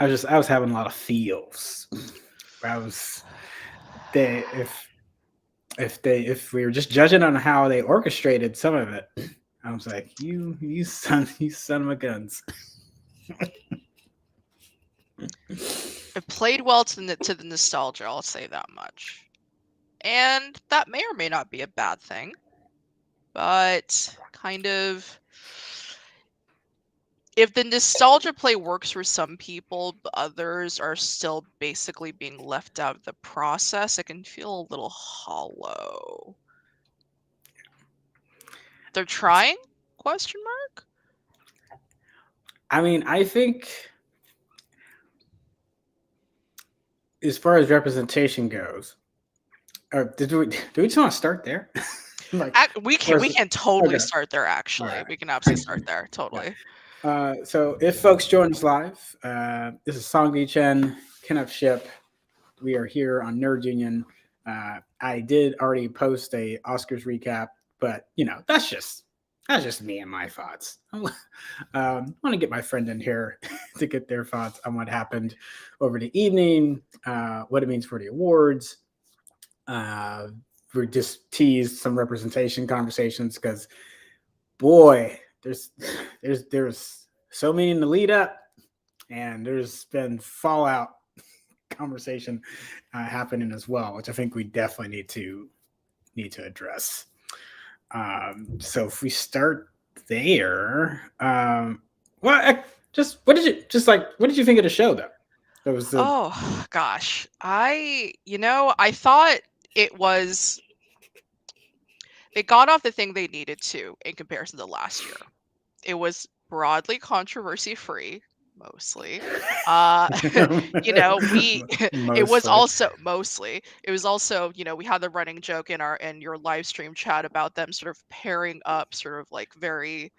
I was having a lot of feels. I was they if we were just judging on how they orchestrated some of it, I was like, you son of a guns. It played well to the nostalgia, I'll say that much. And that may or may not be a bad thing, but kind of if the nostalgia play works for some people, but others are still basically being left out of the process, it can feel a little hollow. They're trying? Question mark? I mean, I think as far as representation goes, do we just want to start there? Like, We or can is we it, can totally okay, start there. all Actually, we can absolutely right, start there. yeah. Totally. So if folks join us live, this is Sangdi Chen, Kenneth Ship. We are here on Nerd Union. I did already post a Oscars recap, but that's just me and my thoughts. I want to get my friend in here to get their thoughts on what happened over the evening, what it means for the awards. Uh, we just teased some representation conversations because, boy, there's so many in the lead up, and there's been fallout conversation happening as well, which I think we definitely need to address. So if we start there, well, just what did you think of the show though? That was the Oh gosh, I thought it was they got off the thing they needed to in comparison to last year. It was broadly controversy free, mostly. Uh, we it was mostly also mostly. It was also, we had the running joke in your live stream chat about them sort of pairing up, sort of like very,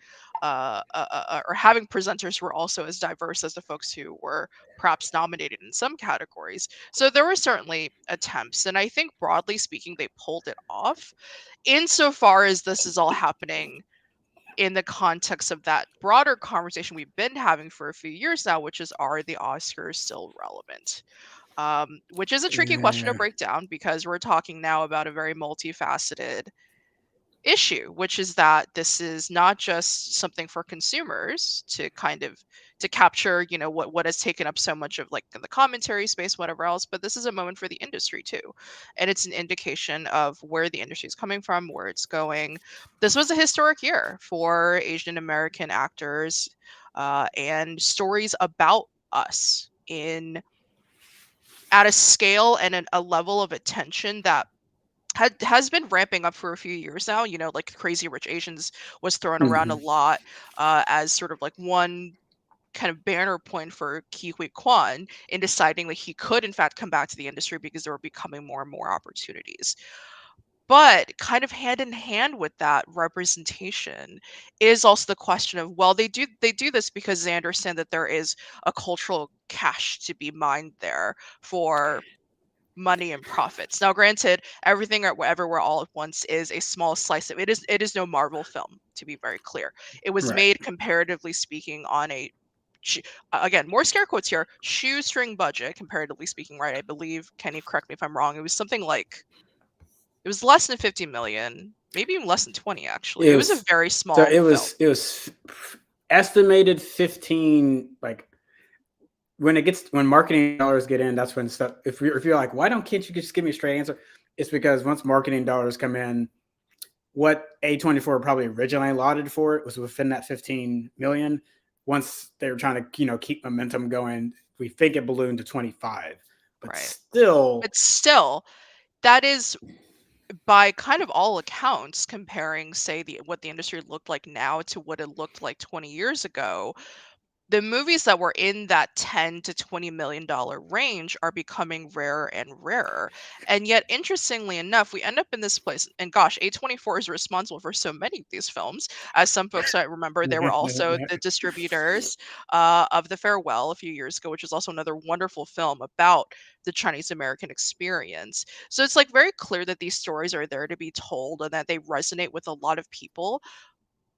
or having presenters who were also as diverse as the folks who were perhaps nominated in some categories. So there were certainly attempts, and I think broadly speaking, they pulled it off. Insofar as this is all happening in the context of that broader conversation we've been having for a few years now, which is, are the Oscars still relevant? Which is a tricky question to yeah, break down because we're talking now about a very multifaceted issue, which is that this is not just something for consumers to kind of to capture, what has taken up so much of like the commentary space, whatever else, but this is a moment for the industry too. And it's an indication of where the industry is coming from, where it's going. This was a historic year for Asian American actors, and stories about us in at a scale and a level of attention that has been ramping up for a few years now. Like Crazy Rich Asians was thrown around a mhm, lot, as sort of like one kind of banner point for Ki Hui Kwan in deciding that he could in fact come back to the industry because there were becoming more and more opportunities. But kind of hand in hand with that representation is also the question of, well, they do this because they understand that there is a cultural cash to be mined there for money and profits. Now, granted, everything everywhere all at once is a small slice of it. Is no Marvel film, to be very clear. It was right. made, comparatively speaking, on a again, more scare quotes here, shoestring budget, comparatively speaking, right? I believe, Kenny, correct me if I'm wrong. It was something like, it was less than 50 million, maybe even less than 20 actually. It It was a was very so small film. it was estimated 15 like when marketing dollars get in, that's when stuff. If you're like, why don't can't you just give me a straight answer? It's because once marketing dollars come in, what A24 probably originally allotted for it was within that 15 million. Once they were trying to keep momentum going, we think it ballooned to 25, but Right. still, But still, that is, by kind of all accounts, comparing, say, what the industry looked like now to what it looked like 20 years ago, the movies that were in that 10 to 20 million dollar range are becoming rarer and rarer. And yet, interestingly enough, we end up in this place, and gosh, A24 is responsible for so many of these films. As some folks might remember, they were also the distributors, of The Farewell a few years ago, which is also another wonderful film about the Chinese American experience. So it's like very clear that these stories are there to be told and that they resonate with a lot of people.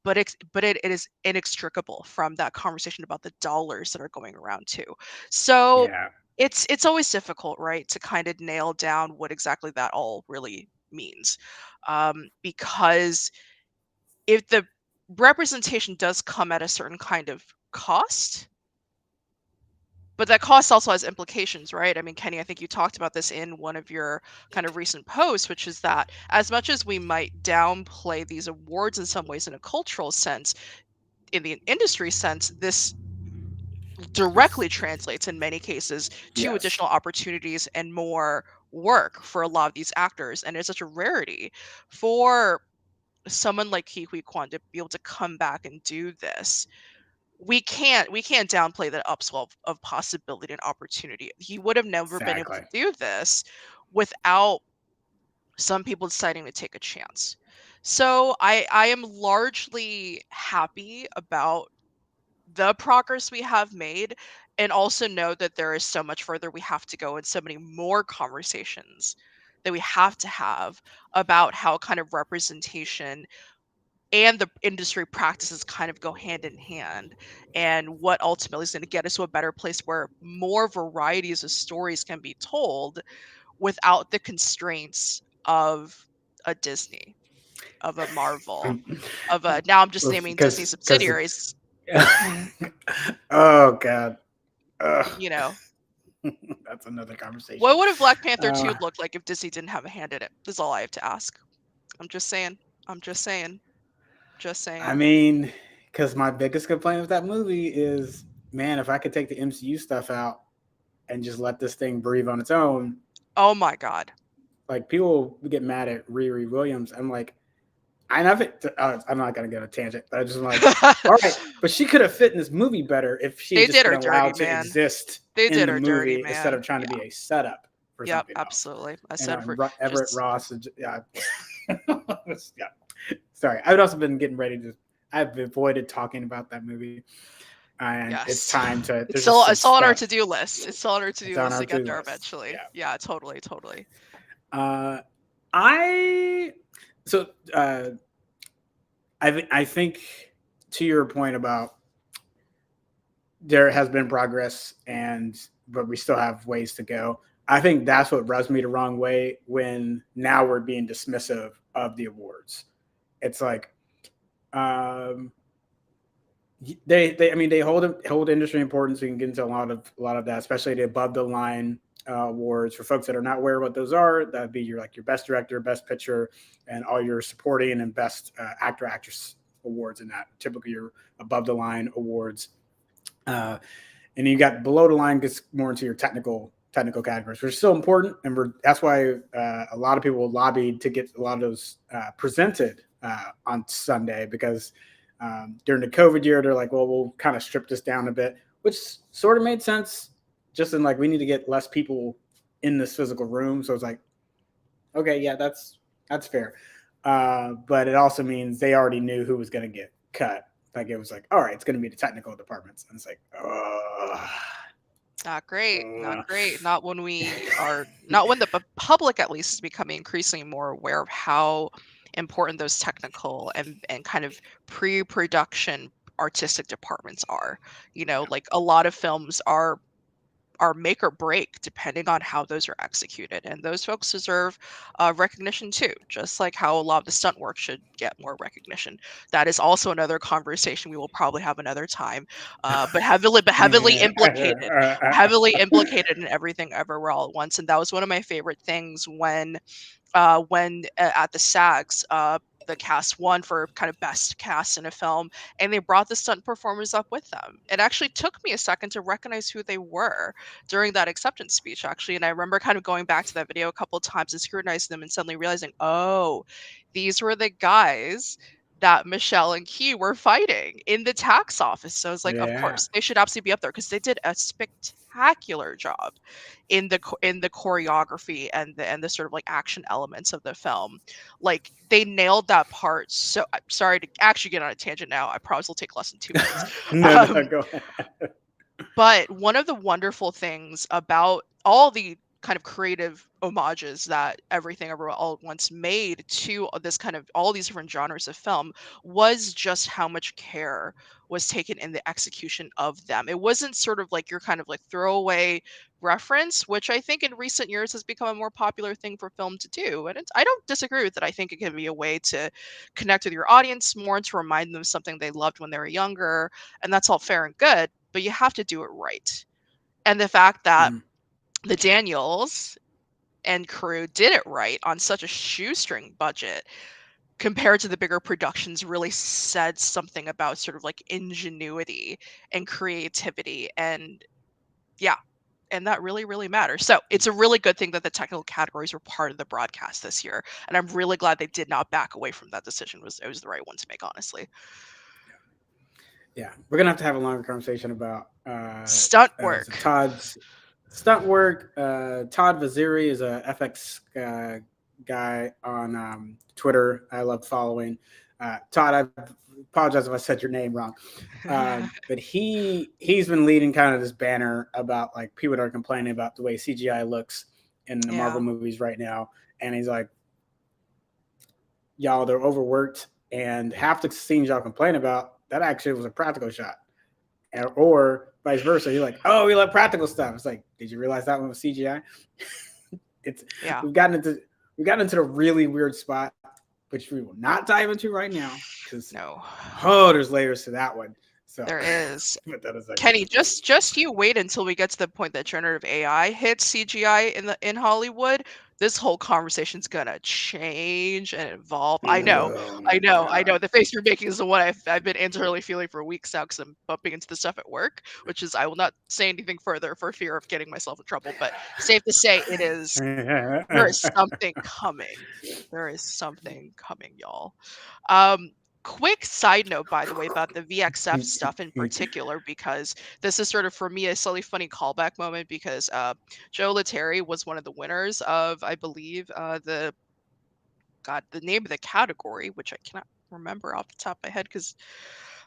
it is inextricable from that conversation about the dollars that are going around too. So Yeah. it's always difficult, right, to kind of nail down what exactly that all really means, because if the representation does come at a certain kind of cost, but that cost also has implications, right? I mean, Kenny, I think you talked about this in one of your kind of recent posts, which is that as much as we might downplay these awards in some ways in a cultural sense, in the industry sense, this directly translates in many cases to Yes. additional opportunities and more work for a lot of these actors. And it's such a rarity for someone like Ke Huy Quan to be able to come back and do this. We can't downplay the upswell of possibility and opportunity. He would have never been able to Exactly. do this without some people deciding to take a chance. So I am largely happy about the progress we have made, and also know that there is so much further we have to go and so many more conversations that we have to have about how kind of representation and the industry practices kind of go hand in hand, and what ultimately is going to get us to a better place where more varieties of stories can be told without the constraints of a Disney, of a Marvel, of a, now I'm just naming Disney Because subsidiaries, oh god. Ugh. you know. That's another conversation. What would have Black Panther Uh, 2 looked like if Disney didn't have a hand in it? Is all I have to ask. I'm just saying. I'm just saying. Just I saying. mean, because my biggest complaint with that movie is, man, if I could take the MCU stuff out and just let this thing breathe on its own, Oh my god. like people get mad at Riri Williams. I'm like, I never. I'm not gonna get a tangent, but I just like, all right, but she could have fit in this movie better if she had They just did been her dirty, allowed to man. exist They in did the her dirty, movie instead man. of trying to Yeah. be a setup for Yep, something else. absolutely. I And said for Everett just Ross, yeah. Yeah. Sorry, I've also been getting ready to. I've avoided talking about that movie, and it's yes. time to. It's There's just still some it's still on our stuff. to-do list. It's still on our It's to-do on list our to get to there list. eventually. Yeah. Yeah, totally, totally. Uh, I so I think to your point about there has been progress and but we still have ways to go. I think that's what rubs me the wrong way when now we're being dismissive of the awards. It's like um, they I mean they hold industry importance. We can get into a lot of that, especially the above the line awards. For folks that are not aware of what those are, that'd be your best director, best picture, and all your supporting and best actor actress awards in that. Typically, your above the line awards. Uh, and you got below the line gets more into your technical categories, which is still important, and that's why a lot of people lobbied to get a lot of those presented on Sunday because during the COVID year they're like, well, we'll kind of strip this down a bit, which sort of made sense. Just in like we need to get less people in this physical room, so it's like, okay, yeah, that's fair. But it also means they already knew who was going to get cut. Like it was like, all right, it's going to be the technical departments, and it's like, Not great. Not great. Not when the public at least is becoming increasingly more aware of how important those technical and kind of pre-production artistic departments are. Like a lot of films are make or break depending on how those are executed, and those folks deserve recognition too, just like how a lot of the stunt work should get more recognition. That is also another conversation we will probably have another time, but heavily implicated in Everything Everywhere All at Once. And that was one of my favorite things when at the SAGs, the cast won for kind of best cast in a film, and they brought the stunt performers up with them. It actually took me a second to recognize who they were during that acceptance speech, actually. And I remember kind of going back to that video a couple of times and scrutinizing them and suddenly realizing, oh, these were the guys that Michelle and Key were fighting in the tax office. So I was like, of yeah, course, they should absolutely be up there because they did a spectacular job in the choreography and the sort of like action elements of the film. Like they nailed that part. So I'm sorry to actually get on a tangent now. I promise it'll take less than 2 minutes. no, Um, go ahead. but one of the wonderful things about all the kind of creative homages that Everything Everywhere All at Once made to this kind of all these different genres of film was just how much care was taken in the execution of them. It wasn't sort of like your kind of like throwaway reference, which I think in recent years has become a more popular thing for film to do. And I don't disagree with it. I think it can be a way to connect with your audience more, to remind them of something they loved when they were younger. And that's all fair and good, but you have to do it right. And the fact that Mhm. the Daniels and crew did it right on such a shoestring budget compared to the bigger productions really said something about sort of like ingenuity and creativity. And yeah, and that really, really matters. So it's a really good thing that the technical categories were part of the broadcast this year. And I'm really glad they did not back away from that decision. It was the right one to make, honestly. Yeah, we're gonna have to have a longer conversation about Stunt is it work. Todd's stunt work. Todd Vaziri is a FX guy on Twitter. I love following. Todd, I apologize if I said your name wrong, but he's been leading kind of this banner about like people that are complaining about the way CGI looks in the Marvel Yeah. movies right now, and he's like, y'all, they're overworked, and half the scenes y'all complain about that actually was a practical shot, or vice versa. You're like, oh, we love practical stuff. It's like, did you realize that one was CGI? It's Yeah. we've gotten into a really weird spot, which we will not dive into right now because No. there's layers to that one. So, There is. but that is like, Kenny, just you wait until we get to the point that generative AI hits CGI in Hollywood. This whole conversation's gonna change and evolve. oh my I god. know. The face you're making is the one I've been internally feeling for weeks now because I'm bumping into the stuff at work, which is I will not say anything further for fear of getting myself in trouble. But safe to say, there is something coming. There is something coming, y'all. Um, quick side note, by the way, about the VXF stuff in particular, because this is sort of for me a slightly funny callback moment because Joe Lettieri was one of the winners of, I believe, the name of the category, which I cannot remember off the top of my head because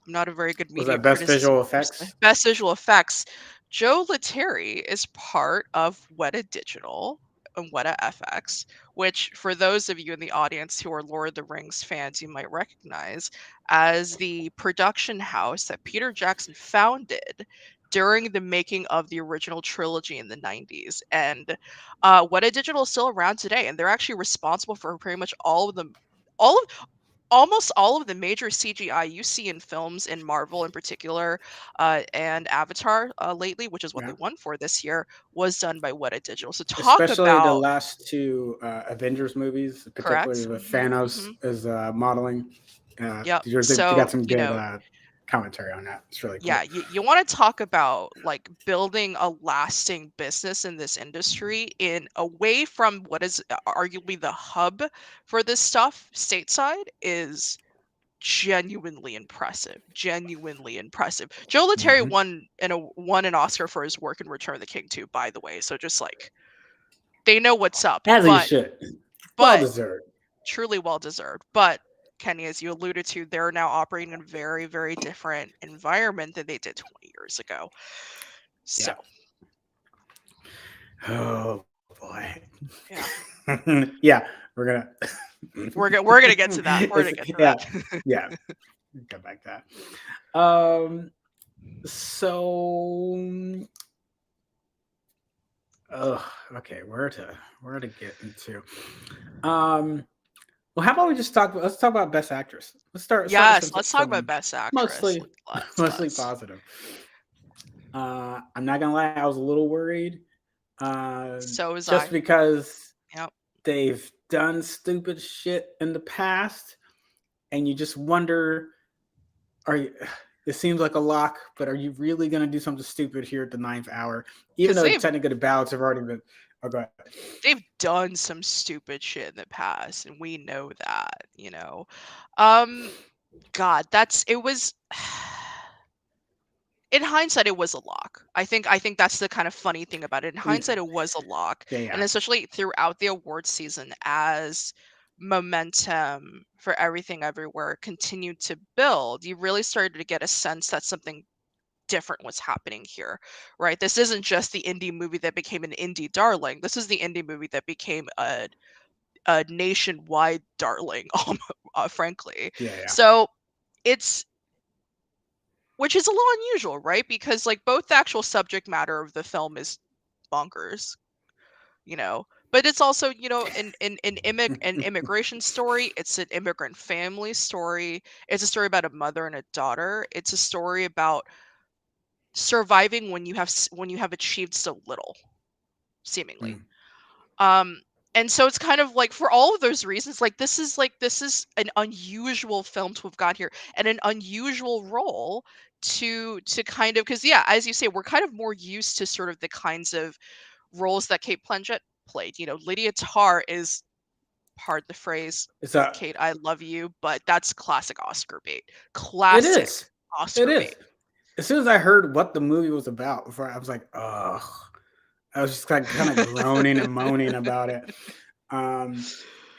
I'm not a very good Was media that best criticism visual person. effects? Best visual effects. Joe Lettieri is part of Weta Digital and Weta FX, which for those of you in the audience who are Lord of the Rings fans, you might recognize as the production house that Peter Jackson founded during the making of the original trilogy in the 90s. And Weta Digital is still around today, and they're actually responsible for pretty much all of almost all of the major CGI you see in films in Marvel in particular, and Avatar lately, which is what they Yeah, won for this year, was done by Weta Digital. So talk especially the about last two Avengers movies, particularly correct. with Hmm. Thanos as modeling. Yep. You got So some good commentary on that. It's really yeah, cool. you want to talk about like building a lasting business in this industry in away from what is arguably the hub for this stuff stateside is genuinely impressive. Genuinely impressive. Joe Lettieri Hmm. won an Oscar for his work in Return of the King too, by the way. So just like they know what's up, As he should. Well but deserved. truly well deserved. But Kenny, as you alluded to, they're now operating in a very, very different environment than they did 20 years ago. So Yeah. Oh boy. yeah, Yeah, we're gonna. we're gonna get to that. We're It's, gonna get to yeah, that. yeah. Come back to that. So. Okay. Where to get into? Um. Well, how about we just talk? Let's talk about Best Actress. Let's start with Yes, let's talk about Best Actress. mostly mostly Let's. positive. I'm not gonna lie, I was a little worried, So was just I. because Yep. they've done stupid shit in the past, and you just wonder, are you? It seems like a lock, but are you really gonna do something stupid here at the ninth hour? Even Because though technically the ballots have already been. Oh, go ahead. they've done some stupid shit in the past, and we know that. Um, God, it was in hindsight, it was a lock. I think that's the kind of funny thing about it. In Yeah, hindsight, it was a lock, and yeah. especially throughout the award season, as momentum for Everything Everywhere continued to build, you really started to get a sense that something different what's happening here, right? This isn't just the indie movie that became an indie darling. This is the indie movie that became a nationwide darling, frankly. Yeah, yeah. So it's which is a little unusual, right? Because like both the actual subject matter of the film is bonkers, you know, but it's also, you know, an immigration story. It's an immigrant family story. It's a story about a mother and a daughter. It's a story about surviving when when you have achieved so little, seemingly. Mm. Um, and so it's kind of like for all of those reasons, this is an unusual film to have got here and an unusual role to kind of because yeah, as you say, we're kind of more used to sort of the kinds of roles that Kate Blanchett played. You know, Lydia Tarr is, pardon the phrase, It's a. Kate, I love you, but that's classic Oscar bait. It Classic is. It Oscar is. bait. As soon as I heard what the movie was about, before I was like, ugh. I was just like kind of groaning and moaning about it. Um,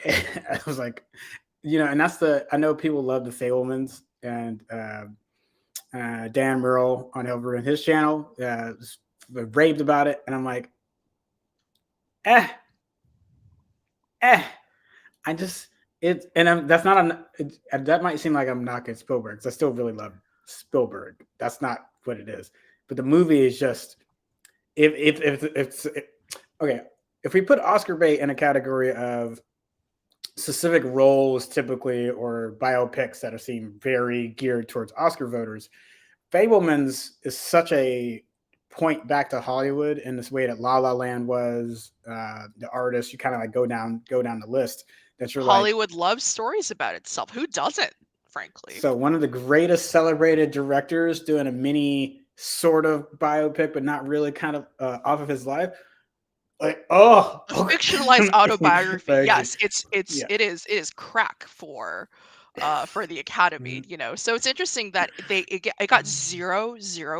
I was like, and that's the. I know people love the Fablemans and Dan Murrell on over in his channel raved about it, and I'm like, eh, eh. I just that's not that might seem like I'm knocking Spielberg because I still really love Spielberg. That's not what it is. But the movie is just if okay, if we put Oscar bait in a category of specific roles typically or biopics that are seen very geared towards Oscar voters, Fableman's is such a point back to Hollywood in this way that La La Land was, The Artist. You kind of like go down the list. That you're like, Hollywood loves stories about itself. Who doesn't, frankly? so one of the greatest celebrated directors doing a mini sort of biopic, but not really, kind of off of his life. Like, oh, A fictionalized okay. autobiography. Like, Yes, yeah. it is crack for the Academy, you know. So it's interesting that it got zero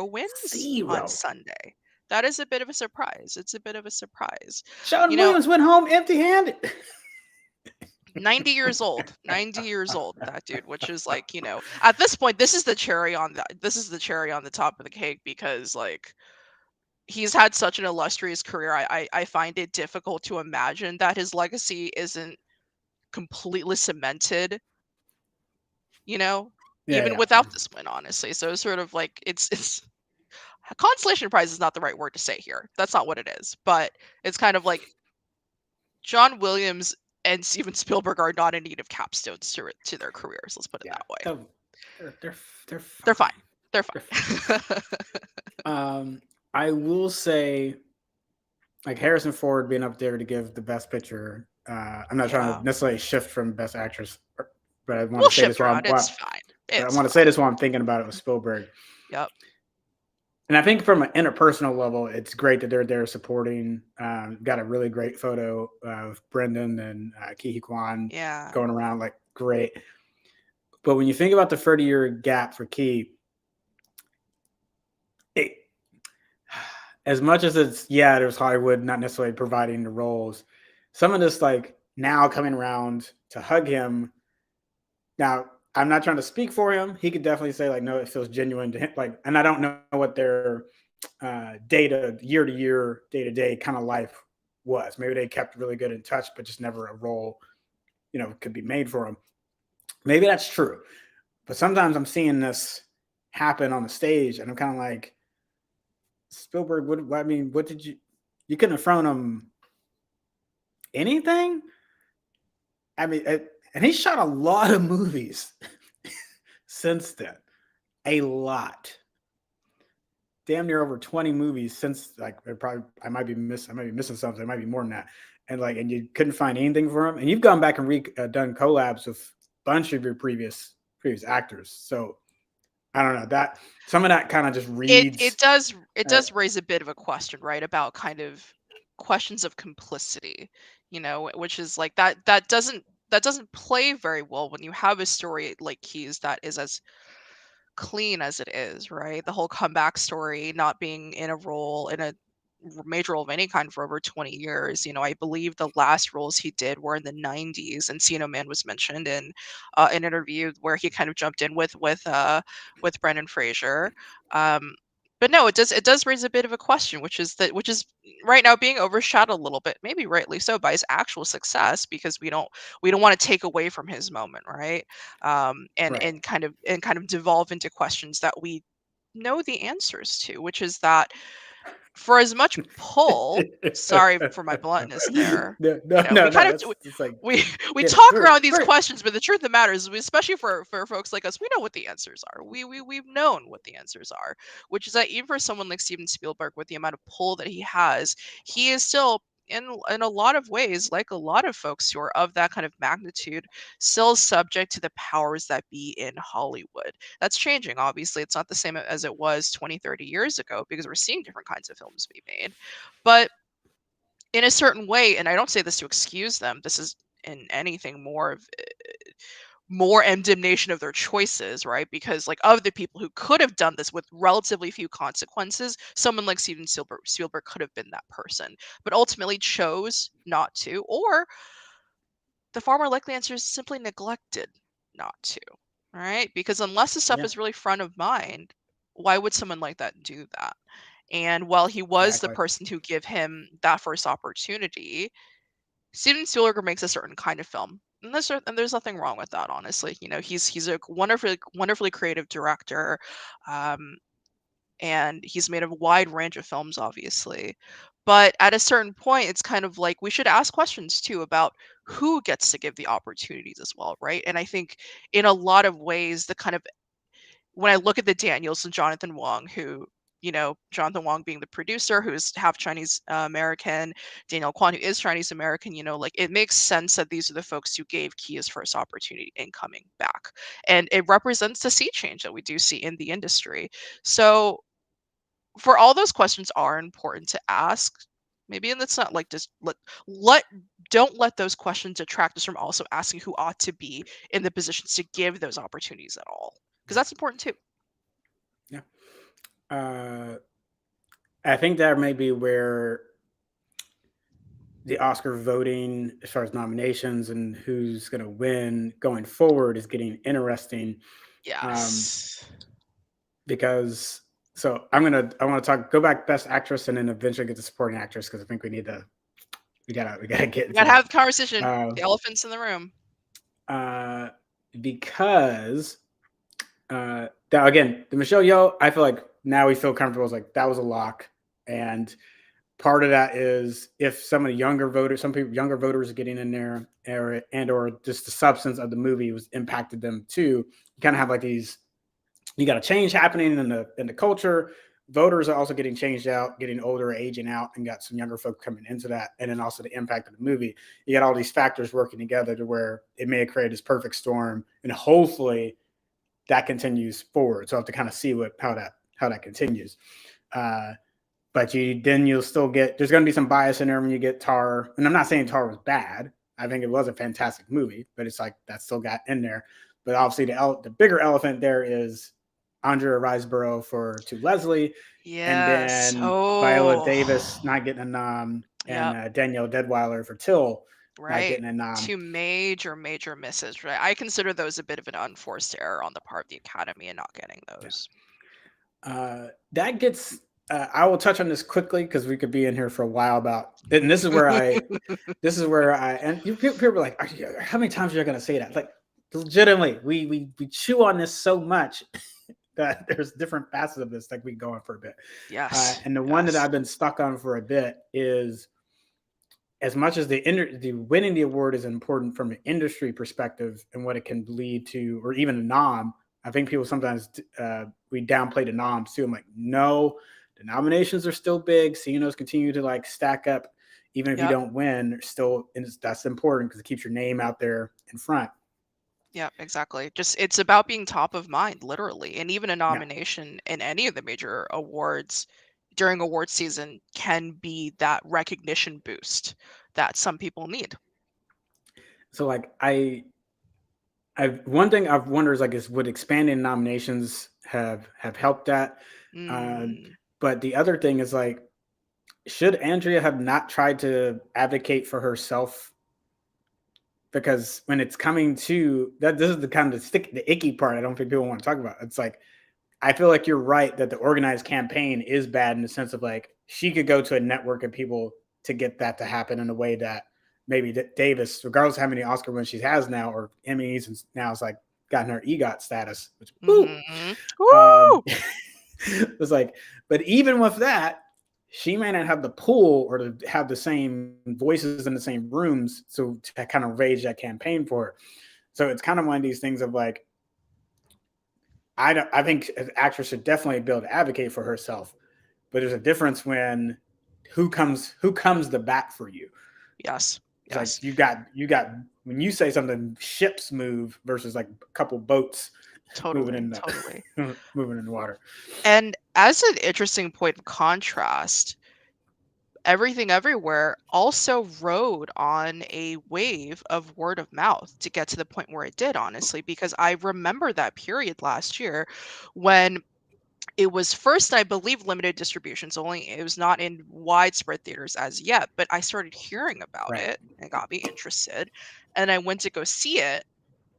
wins on Zero. Sunday. That is a bit of a surprise. It's a bit of a surprise. Sean You know, Williams went home empty-handed. 90 years old. 90 years old, that dude, which is like, you know, at this point this is the cherry on the top of the cake because like he's had such an illustrious career. I find it difficult to imagine that his legacy isn't completely cemented, you know, Yeah, even yeah. without this win, honestly. So it's sort of like it's consolation prize is not the right word to say here. That's not what it is. But it's kind of like John Williams and Steven Spielberg are not in need of capstones to their careers. Let's put it Yeah. that way. So they're they're They're fine. fine. They're They're fine. fine. I will say, like Harrison Ford being up there to give the best picture. I'm not trying Yeah. to necessarily shift from best actress, but I want We'll to say this shift while around. It's fine. but I It's want to say fine. this while I'm thinking about it with Spielberg. Yep. And I think from an interpersonal level, it's great that they're there supporting. Got a really great photo of Brendan and Ki Kwan Yeah. going around, like, great. But when you think about the 30-year gap for Ki, it, as much as there's Hollywood not necessarily providing the roles, some of this, like, now coming around to hug him. Now, I'm not trying to speak for him. He could definitely say, like, no, it feels genuine to him. Like, and I don't know what their data year to year, day to day kind of life was. Maybe they kept really good in touch, but just never a role, could be made for him. Maybe that's true. But sometimes I'm seeing this happen on the stage, and I'm kind of like, Spielberg, what did you couldn't have thrown him anything? I mean, and he shot a lot of movies since then. A lot. Damn near over 20 movies since, like, I might be missing something. It might be more than that. And you couldn't find anything for him. And you've gone back and done collabs with a bunch of your previous actors. So I don't know, that some of that kind of just It reads. does raise a bit of a question, right? About kind of questions of complicity, you know, which is like that doesn't play very well when you have a story like Keys that is as clean as it is, right? The whole comeback story, not being in a role in a major role of any kind for over 20 years. You know, I believe the last roles he did were in the 90s. Encino Man was mentioned in an interview where he kind of jumped in with Brendan Fraser. Um, But no, it does raise a bit of a question, which is right now being overshadowed a little bit, maybe rightly so, by his actual success, because we don't want to take away from his moment, right? And Right. kind of devolve into questions that we know the answers to, which is that for as much pull, sorry for my bluntness there, No, no, we no, kind no. of That's it's like we we get it. talk around these We're questions, but the truth of the matter is, especially for folks like us, we know what the answers are. We've known what the answers are, which is that even for someone like Steven Spielberg, with the amount of pull that he is still in a lot of ways, like a lot of folks who are of that kind of magnitude, still subject to the powers that be in Hollywood. That's changing, obviously. It's not the same as it was 20, 30 years ago, because we're seeing different kinds of films be made. But in a certain way, and I don't say this to excuse them, this is in anything more condemnation of their choices, right? Because like of the people who could have done this with relatively few consequences, someone like Spielberg could have been that person, but ultimately chose not to, or the far more likely answer is simply neglected not to, right? Because unless the stuff yeah, is really front of mind, why would someone like that do that? And while he was the exactly. person to give him that first opportunity, Steven Spielberg makes a certain kind of film. And there's nothing wrong with that, honestly. He's a wonderfully creative director, um, and he's made a wide range of films, obviously. But at a certain point, it's kind of like we should ask questions too about who gets to give the opportunities as well, right? And I think in a lot of ways, the kind of when I look at the Daniels and Jonathan Wong, Jonathan Wong being the producer, who's half Chinese American, Daniel Kwan, who is Chinese American, like it makes sense that these are the folks who gave Key his first opportunity in coming back. And it represents the sea change that we do see in the industry. So for all those questions are important to ask. Maybe, and it's not like just let don't let those questions detract us from also asking who ought to be in the positions to give those opportunities at all, because Yeah, that's important too. yeah. Uh, I think that may be where the Oscar voting, as far as nominations and who's going to win going forward, is getting interesting. Um, Yes. because I want to go back best actress and then eventually get the supporting actress because I think we gotta get We into gotta have that. the conversation. Uh, The elephants in the room. uh, because that again, the Michelle Yeoh, I feel like now we feel comfortable. It's like that was a lock, and part of that is if some of the younger voters are getting in there, or just the substance of the movie was impacted them too. You kind of have like these. You got a change happening in the culture. Voters are also getting changed out, getting older, aging out, and got some younger folk coming into that, and then also the impact of the movie. You got all these factors working together to where it may have created this perfect storm, and hopefully that continues forward. So I have to kind of see how that continues. Uh, but you'll still get there's going to be some bias in there when you get Tar, and I'm not saying Tar was bad. I think it was a fantastic movie, but it's like that still got in there. But obviously the bigger elephant there is Andrea Riseborough for To Leslie, and Yes. then Viola Oh, Davis not getting a nom, and yep. Danielle Deadweiler for Till not Right. getting a nom. Two major, major misses, right? I consider those a bit of an unforced error on the part of the Academy in not getting Yeah. those. That gets. I will touch on this quickly because we could be in here for a while about. And this is where I and people are like, how many times are you going to say that? Like, legitimately, we chew on this so much that there's different facets of this that we go on for a bit. Yes. And the one that Yes. I've been stuck on for a bit is as much as the winning the award is important from an industry perspective and what it can lead to, or even a nom. I think people sometimes we downplay the noms too. I'm like, no, the nominations are still big. CNOs continue to like stack up, even if you Yep. don't win. Still, and that's important because it keeps your name out there in front. Yep, exactly. Just it's about being top of mind, literally. And even a Yeah. nomination in any of the major awards during award season can be that recognition boost that some people need. So like I one thing I've wondered is like is would expanding nominations have helped that? Uh, Mm, but the other thing is like should Andrea have not tried to advocate for herself? Because when it's coming to that, this is the kind of the icky part. I don't think people want to talk about. It's like I feel like you're right that the organized campaign is bad in the sense of like she could go to a network of people to get that to happen in a way that maybe Davis, regardless of how many Oscar wins she has now or Emmys, and now it's like gotten her EGOT status, which woo, Mm-hmm. Woo! it was like, but even with that, she may not have the pull or to have the same voices in the same rooms, so to kind of rage that campaign for her. So it's kind of one of these things of like, I think an actress should definitely be able to advocate for herself, but there's a difference when who comes to bat for you. Yes. It's like Yes. you got when you say something, ships move versus like a couple boats moving Totally. in Totally. the moving in the water. And as an interesting point of contrast, Everything Everywhere also rode on a wave of word of mouth to get to the point where it did, honestly, because I remember that period last year when it was first, I believe, limited distributions only. It was not in widespread theaters as yet, but I started hearing about Right. it and got me interested. And I went to go see it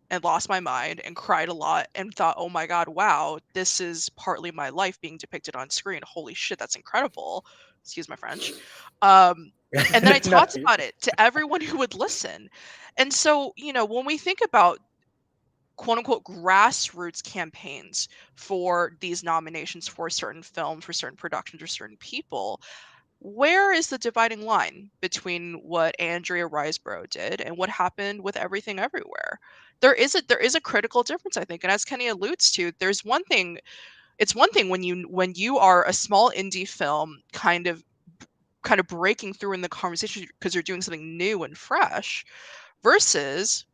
and lost my mind and cried a lot and thought, "Oh my god, wow, this is partly my life being depicted on screen. Holy shit, that's incredible." Excuse my French. Um, and then I No, talked about it to everyone who would listen. And so, when we think about quote unquote grassroots campaigns for these nominations for certain films, for certain productions, or certain people, where is the dividing line between what Andrea Riseborough did and what happened with Everything Everywhere? There is a critical difference, I think. And as Kenny alludes to, there's one thing it's one thing when you are a small indie film kind of breaking through in the conversation because you're doing something new and fresh versus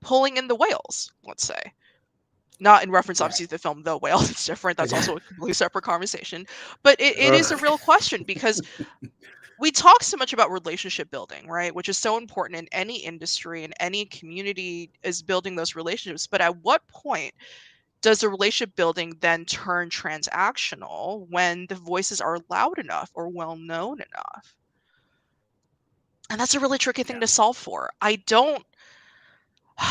pulling in the whales, let's say. Not in reference, right. obviously, to the film The Whale. It's different. That's also a completely separate conversation. But it is a real question because we talk so much about relationship building, right? Which is so important in any industry and any community is building those relationships. But at what point does the relationship building then turn transactional when the voices are loud enough or well known enough? And that's a really tricky thing Yeah. to solve for. I don't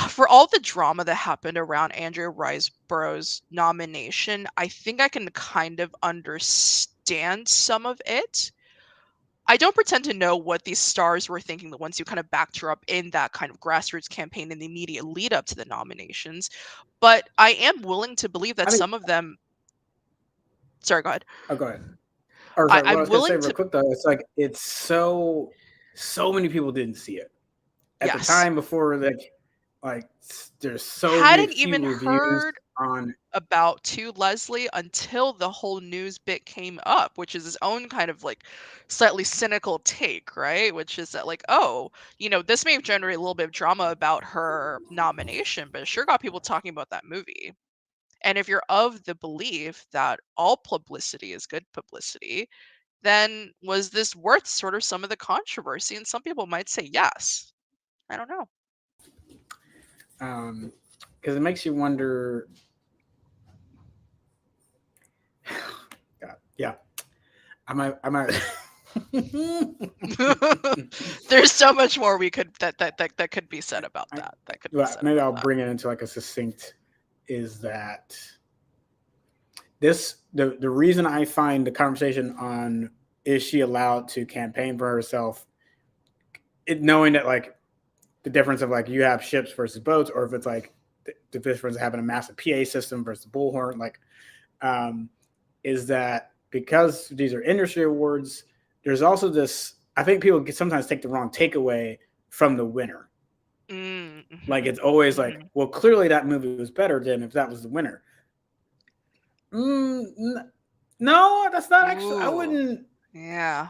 For all the drama that happened around Andrea Riseborough's nomination, I think I can kind of understand some of it. I don't pretend to know what these stars were thinking, the ones who kind of backed her up in that kind of grassroots campaign in the immediate lead up to the nominations. But I am willing to believe that I think. some of them. Sorry, go ahead. Oh, go ahead. Or I, sorry, what I I'm was gonna say willing real to. quick though, it's like it's so many people didn't see it at the Yes. time before like there's so many Hadn't few even reviews heard on. about to Leslie until the whole news bit came up, which is his own kind of like slightly cynical take, right? Which is that like, oh, this may have generated a little bit of drama about her nomination, but it sure got people talking about that movie. And if you're of the belief that all publicity is good publicity, then was this worth sort of some of the controversy? And some people might say yes. I don't know. Because it makes you wonder. God, yeah, I might. There's so much more we could that could be said about I, that. That could be well, said maybe about I'll that. bring it into like a succinct. Is that the reason I find the conversation on is she allowed to campaign for herself, knowing that like the difference of like you have ships versus boats, or if it's like the difference of having a massive PA system versus bullhorn, like um, is that because these are industry awards, there's also this. I think people sometimes take the wrong takeaway from the winner. Like Mm-hmm. it's always like, Mm-hmm. well, clearly that movie was better than if that was the winner. No, that's not actually. I Ooh, wouldn't. yeah.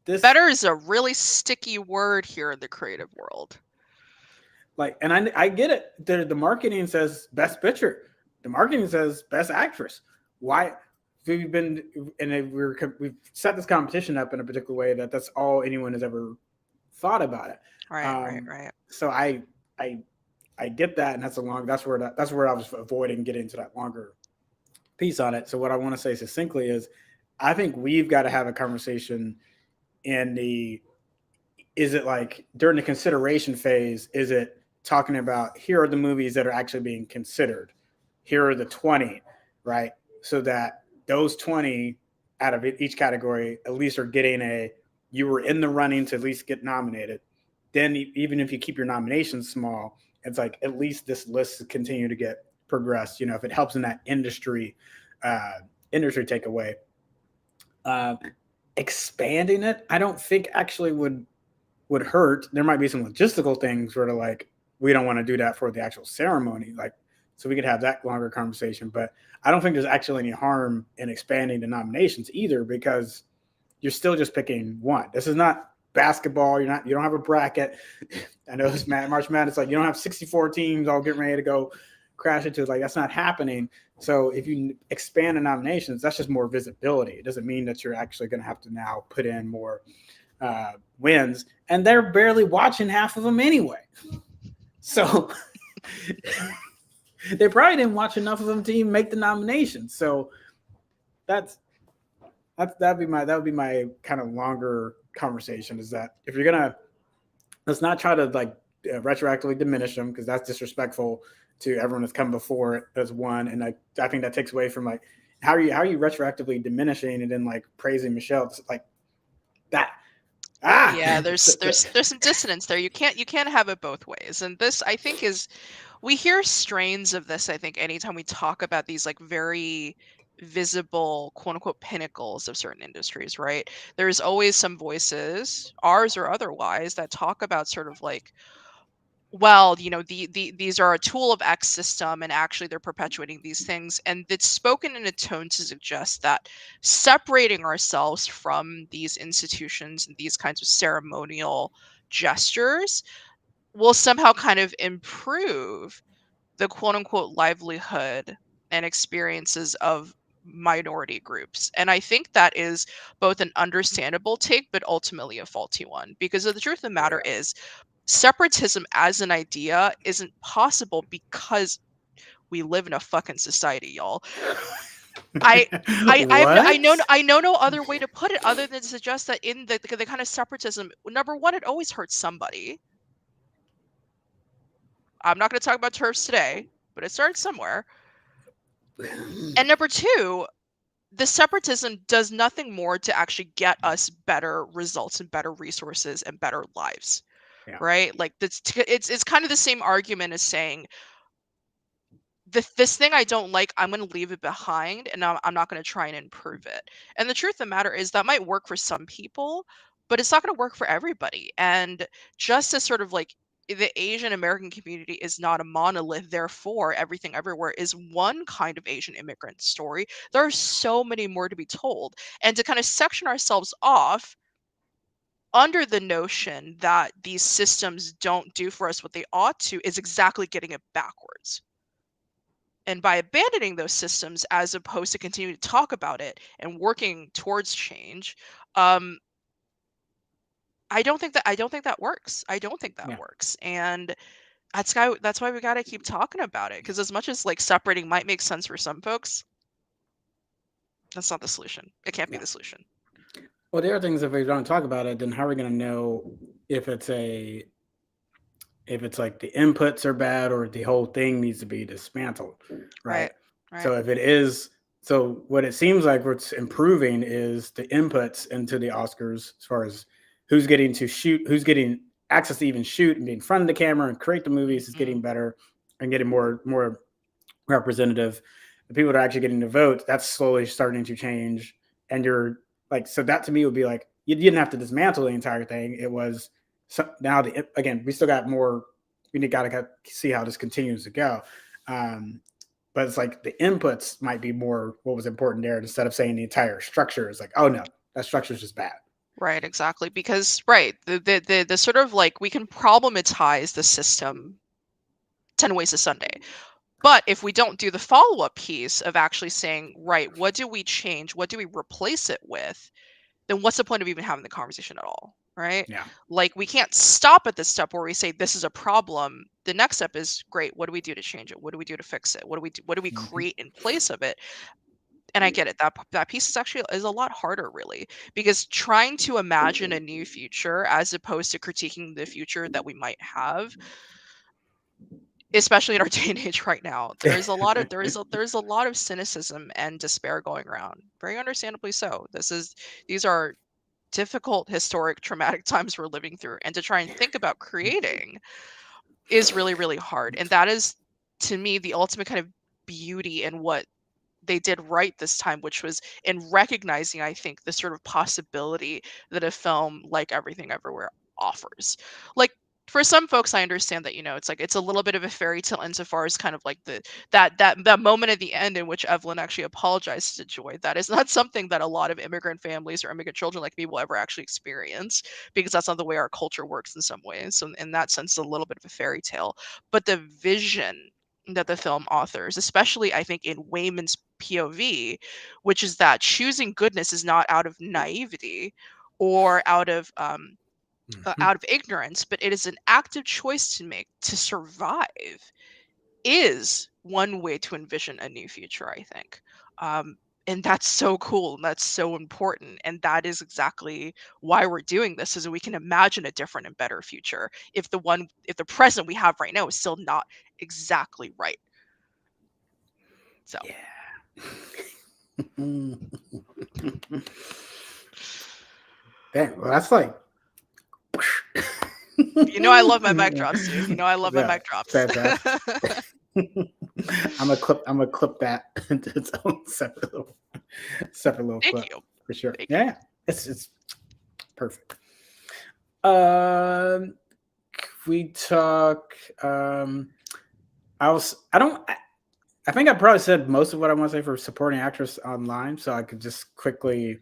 This Better is a really sticky word here in the creative world. like, and I get it. The marketing says best picture. The marketing says best actress. Why? We've been and we've set this competition up in a particular way that's all anyone has ever thought about it. Right, right, Um, right. so I I get that, and that's where I was avoiding getting into that longer piece on it. So what I want to say succinctly is, I think we've got to have a conversation in the is it like during the consideration phase, is it talking about here are the movies that are actually being considered, here are the 20, right? so that those 20 out of each category at least are getting you were in the running to at least get nominated. Then even if you keep your nominations small, it's like at least this list continue to get progressed. If it helps in that uh, industry takeaway, uh, expanding it, I don't think actually would hurt. There might be some logistical things where like we don't want to do that for the actual ceremony, like so we could have that longer conversation. But I don't think there's actually any harm in expanding the nominations either, because you're still just picking one. This is not basketball. You don't have a bracket. I know this March Madness, like you don't have 64 teams all getting ready to go crash into it. Like that's not happening. So if you expand the nominations, that's just more visibility. It doesn't mean that you're actually going to have to now put in more wins, and they're barely watching half of them anyway. So they probably didn't watch enough of them to even make the nomination. So that would be my kind of longer conversation, is that if you're gonna, let's not try to like retroactively diminish them, because that's disrespectful to everyone that's come before it as one. And I think that takes away from like how are you retroactively diminishing and then like praising Michelle. It's like that. Yeah, there's some dissonance there. You can't have it both ways. And this, I think, is, we hear strains of this, I think, anytime we talk about these like very visible quote unquote pinnacles of certain industries, right? There's always some voices, ours or otherwise, that talk about sort of like, well, these are a tool of X system, and actually they're perpetuating these things. And it's spoken in a tone to suggest that separating ourselves from these institutions and these kinds of ceremonial gestures will somehow kind of improve the quote unquote livelihood and experiences of minority groups. And I think that is both an understandable take, but ultimately a faulty one. Because the truth of the matter is, separatism as an idea isn't possible because we live in a fucking society, y'all. I know no other way to put it other than to suggest that in the kind of separatism, number one, it always hurts somebody. I'm not going to talk about turfs today, but it started somewhere. And number two, the separatism does nothing more to actually get us better results and better resources and better lives. Yeah. Right? Like it's kind of the same argument as saying, this thing I don't like, I'm going to leave it behind, and I'm not going to try and improve it. And the truth of the matter is that might work for some people, but it's not going to work for everybody. And just as sort of like the Asian American community is not a monolith, therefore everything everywhere is one kind of Asian immigrant story, there are so many more to be told. And to kind of section ourselves off under the notion that these systems don't do for us what they ought to is exactly getting it backwards. And by abandoning those systems, as opposed to continuing to talk about it and working towards change, I don't think that works. I don't think that works. And that's why we got to keep talking about it. Because as much as like separating might make sense for some folks, that's not the solution. It can't be the solution. Well, the other things, if we don't talk about it, then how are we going to know if it's like the inputs are bad or the whole thing needs to be dismantled, right? So if it is, so what it seems like what's improving is the inputs into the Oscars, as far as who's getting to shoot, who's getting access to even shoot and be in front of the camera and create the movies is getting better and getting more representative. The people that are actually getting to vote, that's slowly starting to change. And you're like, so that to me would be like, you didn't have to dismantle the entire thing. It was, so now again, we still got more. We got to see how this continues to go. But it's like the inputs might be more what was important there, instead of saying the entire structure is like, oh no, that structure is just bad. Right, exactly. Because the sort of like, we can problematize the system 10 ways to Sunday. But if we don't do the follow-up piece of actually saying, right, what do we change? What do we replace it with? Then what's the point of even having the conversation at all? Right? Yeah. Like, we can't stop at this step where we say this is a problem. The next step is, great, what do we do to change it? What do we do to fix it? What do we create in place of it? And I get it. That piece is a lot harder, really, because trying to imagine a new future as opposed to critiquing the future that we might have especially in our day and age right now. There's a lot of cynicism and despair going around. Very understandably so. These are difficult, historic, traumatic times we're living through, and to try and think about creating is really, really hard. And that is, to me, the ultimate kind of beauty in what they did right this time, which was in recognizing, I think, the sort of possibility that a film like Everything Everywhere offers. Like, for some folks, I understand that, it's like it's a little bit of a fairy tale insofar as kind of like that moment at the end in which Evelyn actually apologizes to Joy. That is not something that a lot of immigrant families or immigrant children like me will ever actually experience, because that's not the way our culture works in some ways. So in that sense, it's a little bit of a fairy tale. But the vision that the film authors, especially I think in Wayman's POV, which is that choosing goodness is not out of naivety or out of ignorance, but it is an active choice to make to survive, is one way to envision a new future, I think. And that's so cool and that's so important. And that is exactly why we're doing this, is so we can imagine a different and better future if the present we have right now is still not exactly right. So Yeah. Dang, well, that's like. I love my mic drops, dude. I love my mic drops. Fantastic. I'm gonna clip that into its own separate little Thank clip you. for sure. Thank Yeah, it's perfect. We talk. I think I probably said most of what I want to say for supporting actress online, so I could just quickly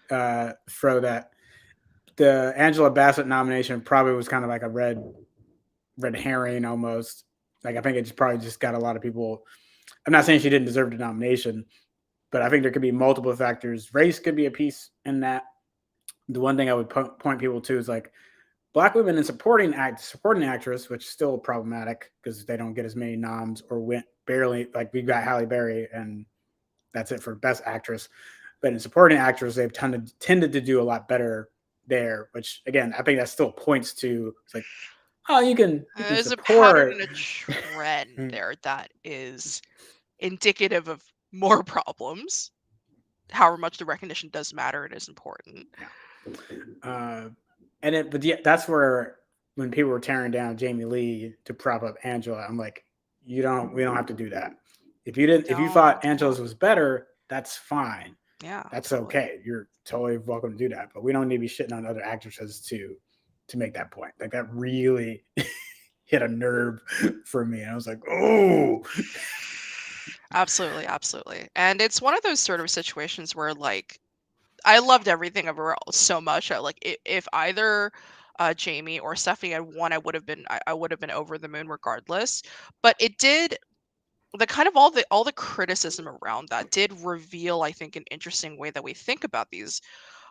throw that the Angela Bassett nomination probably was kind of like a red herring almost. Like, I think it probably just got a lot of people. I'm not saying she didn't deserve the nomination, but I think there could be multiple factors. Race could be a piece in that. The one thing I would point people to is like Black women in supporting actress, which is still problematic because they don't get as many noms or went barely. Like, we've got Halle Berry, and that's it for Best Actress. But in supporting actress, they've tended to do a lot better there. Which, again, I think that still points to, it's like, oh, you can There's a pattern support. and a trend there that is indicative of more problems. However much the recognition does matter, it is important. Yeah. But yeah, that's where when people were tearing down Jamie Lee to prop up Angela, I'm like, we don't have to do that. If you thought Angela's was better, that's fine. Yeah, That's totally. okay. You're totally welcome to do that. But we don't need to be shitting on other actresses to make that point. Like, that really hit a nerve for me. And I was like, oh. Absolutely, absolutely. And it's one of those sort of situations where, like, I loved Everything Everywhere so much. If either Jamie or Stephanie had won, I would have been over the moon regardless. But it did, the kind of all the criticism around that did reveal, I think, an interesting way that we think about these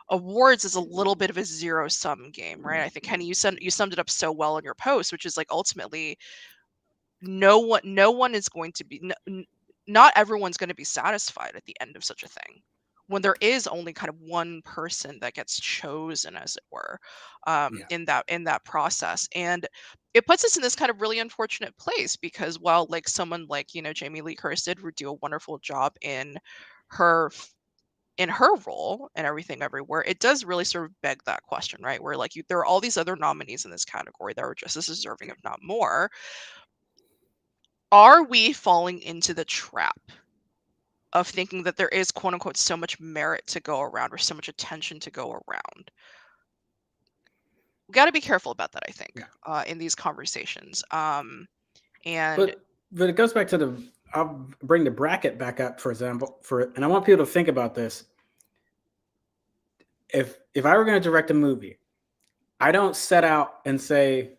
awards is a little bit of a zero sum game, right? I think, Kenny, you summed it up so well in your post, which is like, ultimately no one is going to be not everyone's going to be satisfied at the end of such a thing, when there is only kind of one person that gets chosen, as it were, in that process. And it puts us in this kind of really unfortunate place, because while, like, someone like, Jamie Lee Curtis did do a wonderful job her in her role and Everything Everywhere, it does really sort of beg that question, right? Where, like, there are all these other nominees in this category that are just as deserving, if not more. Are we falling into the trap of thinking that there is, quote unquote, so much merit to go around, or so much attention to go around? We got to be careful about that, I think, in these conversations. And but it goes back to I'll bring the bracket back up, for example, and I want people to think about this. If I were going to direct a movie, I don't set out and say,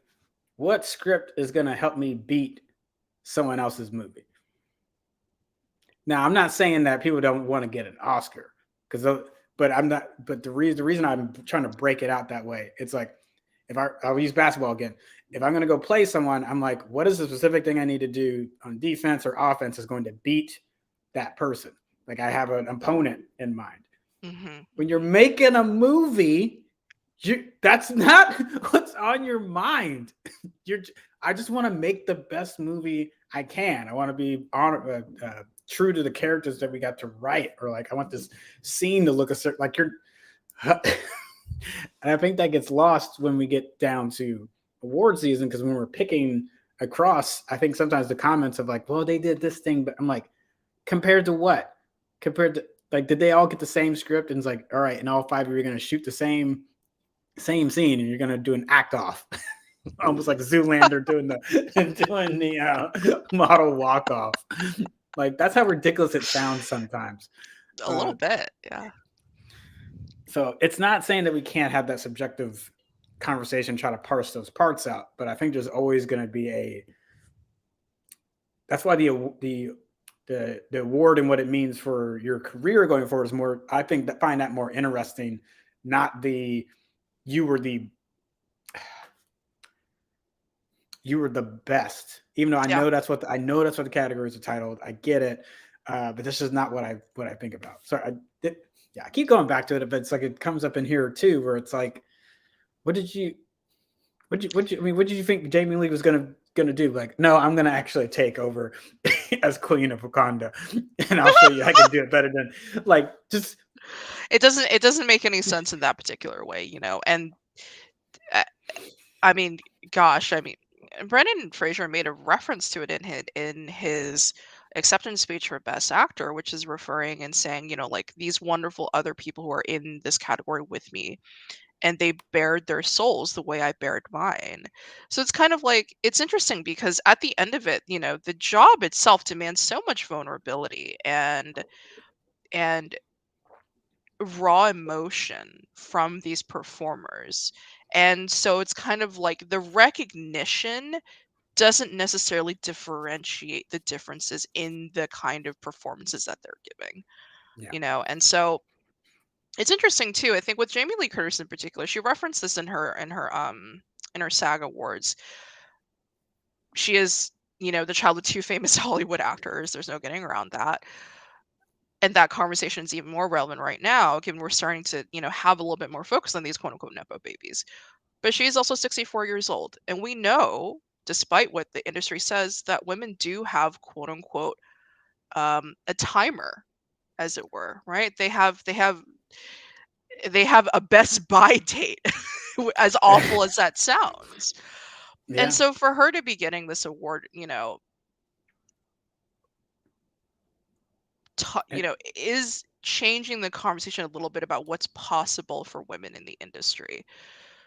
what script is going to help me beat someone else's movie. Now, I'm not saying that people don't want to get an Oscar, but I'm not. But the reason I'm trying to break it out that way, it's like, I'll use basketball again. If I'm going to go play someone, I'm like, what is the specific thing I need to do on defense or offense is going to beat that person? Like, I have an opponent in mind. mm-hmm. When you're making a movie, that's not what's on your mind. I just want to make the best movie I can. I want to be true to the characters that we got to write, or like I want this scene to look a certain like you're. And I think that gets lost when we get down to award season because when we're picking across, I think sometimes the comments of like, well, they did this thing, but I'm like, compared to what? Compared to like, did they all get the same script? And it's like, all right, and all five of you are going to shoot the same scene, and you're going to do an act off, almost like Zoolander doing the doing the model walk off. Like that's how ridiculous it sounds sometimes. A little bit, yeah. So it's not saying that we can't have that subjective conversation, try to parse those parts out, but I think there's always going to be a. That's why the award and what it means for your career going forward is more. I think that find that more interesting, not the you were the you were the best. Even though I Yeah. know that's what the categories are titled. I get it, but this is not what I think about. Sorry, yeah, I keep going back to it, but it's like it comes up in here too, where it's like, what did you I mean, what did you think Jamie Lee was gonna do? Like, no, I'm gonna actually take over as Queen of Wakanda, and I'll show you I can do it better than like just. It doesn't make any sense in that particular way, and uh, I mean, gosh, I mean, Brendan Fraser made a reference to it in his acceptance speech for Best Actor, which is referring and saying, like these wonderful other people who are in this category with me, and they bared their souls the way I bared mine. So it's kind of like it's interesting because at the end of it, the job itself demands so much vulnerability and raw emotion from these performers. And so it's kind of like the recognition doesn't necessarily differentiate the differences in the kind of performances that they're giving, Yeah, And so it's interesting too. I think with Jamie Lee Curtis in particular, she referenced this in her SAG awards. She is, the child of two famous Hollywood actors. There's no getting around that. And that conversation is even more relevant right now, given we're starting to, have a little bit more focus on these quote unquote nepo babies. But she's also 64 years old. And we know, despite what the industry says, that women do have quote unquote a timer, as it were, right? They have a best buy date, as awful as that sounds. And yeah, so for her to be getting this award, and, is changing the conversation a little bit about what's possible for women in the industry.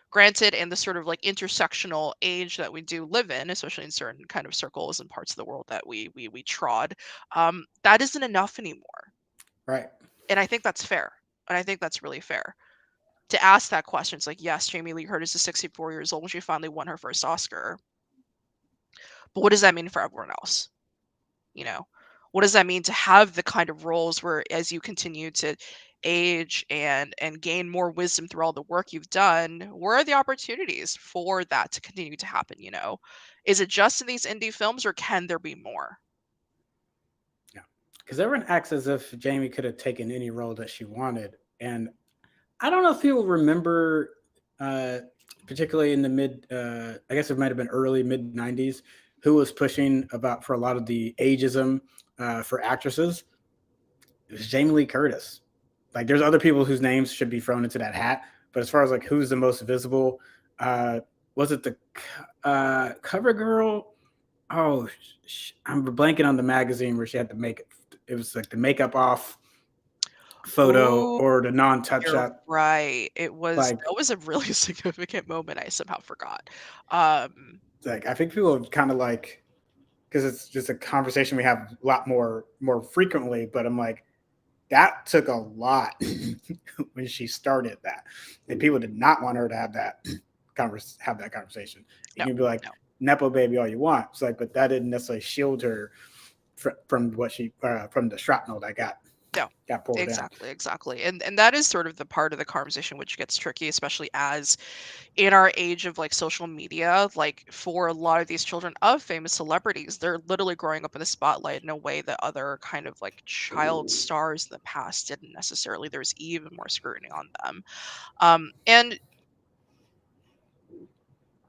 Granted, in the sort of like intersectional age that we do live in, especially in certain kind of circles and parts of the world that we trod, that isn't enough anymore. right. And I think that's fair. And I think that's really fair to ask that question. It's like, yes, Jamie Lee Curtis is 64 years old when she finally won her first Oscar. But what does that mean for everyone else? You know, what does that mean to have the kind of roles where as you continue to age and gain more wisdom through all the work you've done, where are the opportunities for that to continue to happen? Is it just in these indie films or can there be more? Yeah, because everyone acts as if Jamie could have taken any role that she wanted, and I don't know if people remember, uh, particularly in the mid, I guess it might have been early mid '90s, who was pushing about for a lot of the ageism for actresses. It was Jamie Lee Curtis. Like, there's other people whose names should be thrown into that hat, but as far as like who's the most visible, uh, was it the cover girl? Oh, I'm blanking on the magazine where she had to make it. It was like the makeup off photo Oh, or the non-touch you're up. right. It was Like that was a really significant moment I somehow forgot. Um, like I think people kind of like because it's just a conversation we have a lot more frequently. But I'm like that took a lot when she started that, and people did not want her to have that have that conversation. You no, can be like no. nepo baby all you want. It's like, but that didn't necessarily shield her from what she from the shrapnel that No, got poured in. exactly, exactly. And that is sort of the part of the conversation which gets tricky, especially as in our age of like social media, like for a lot of these children of famous celebrities, they're literally growing up in the spotlight in a way that other kind of like child stars in the past didn't necessarily. There's even more scrutiny on them. And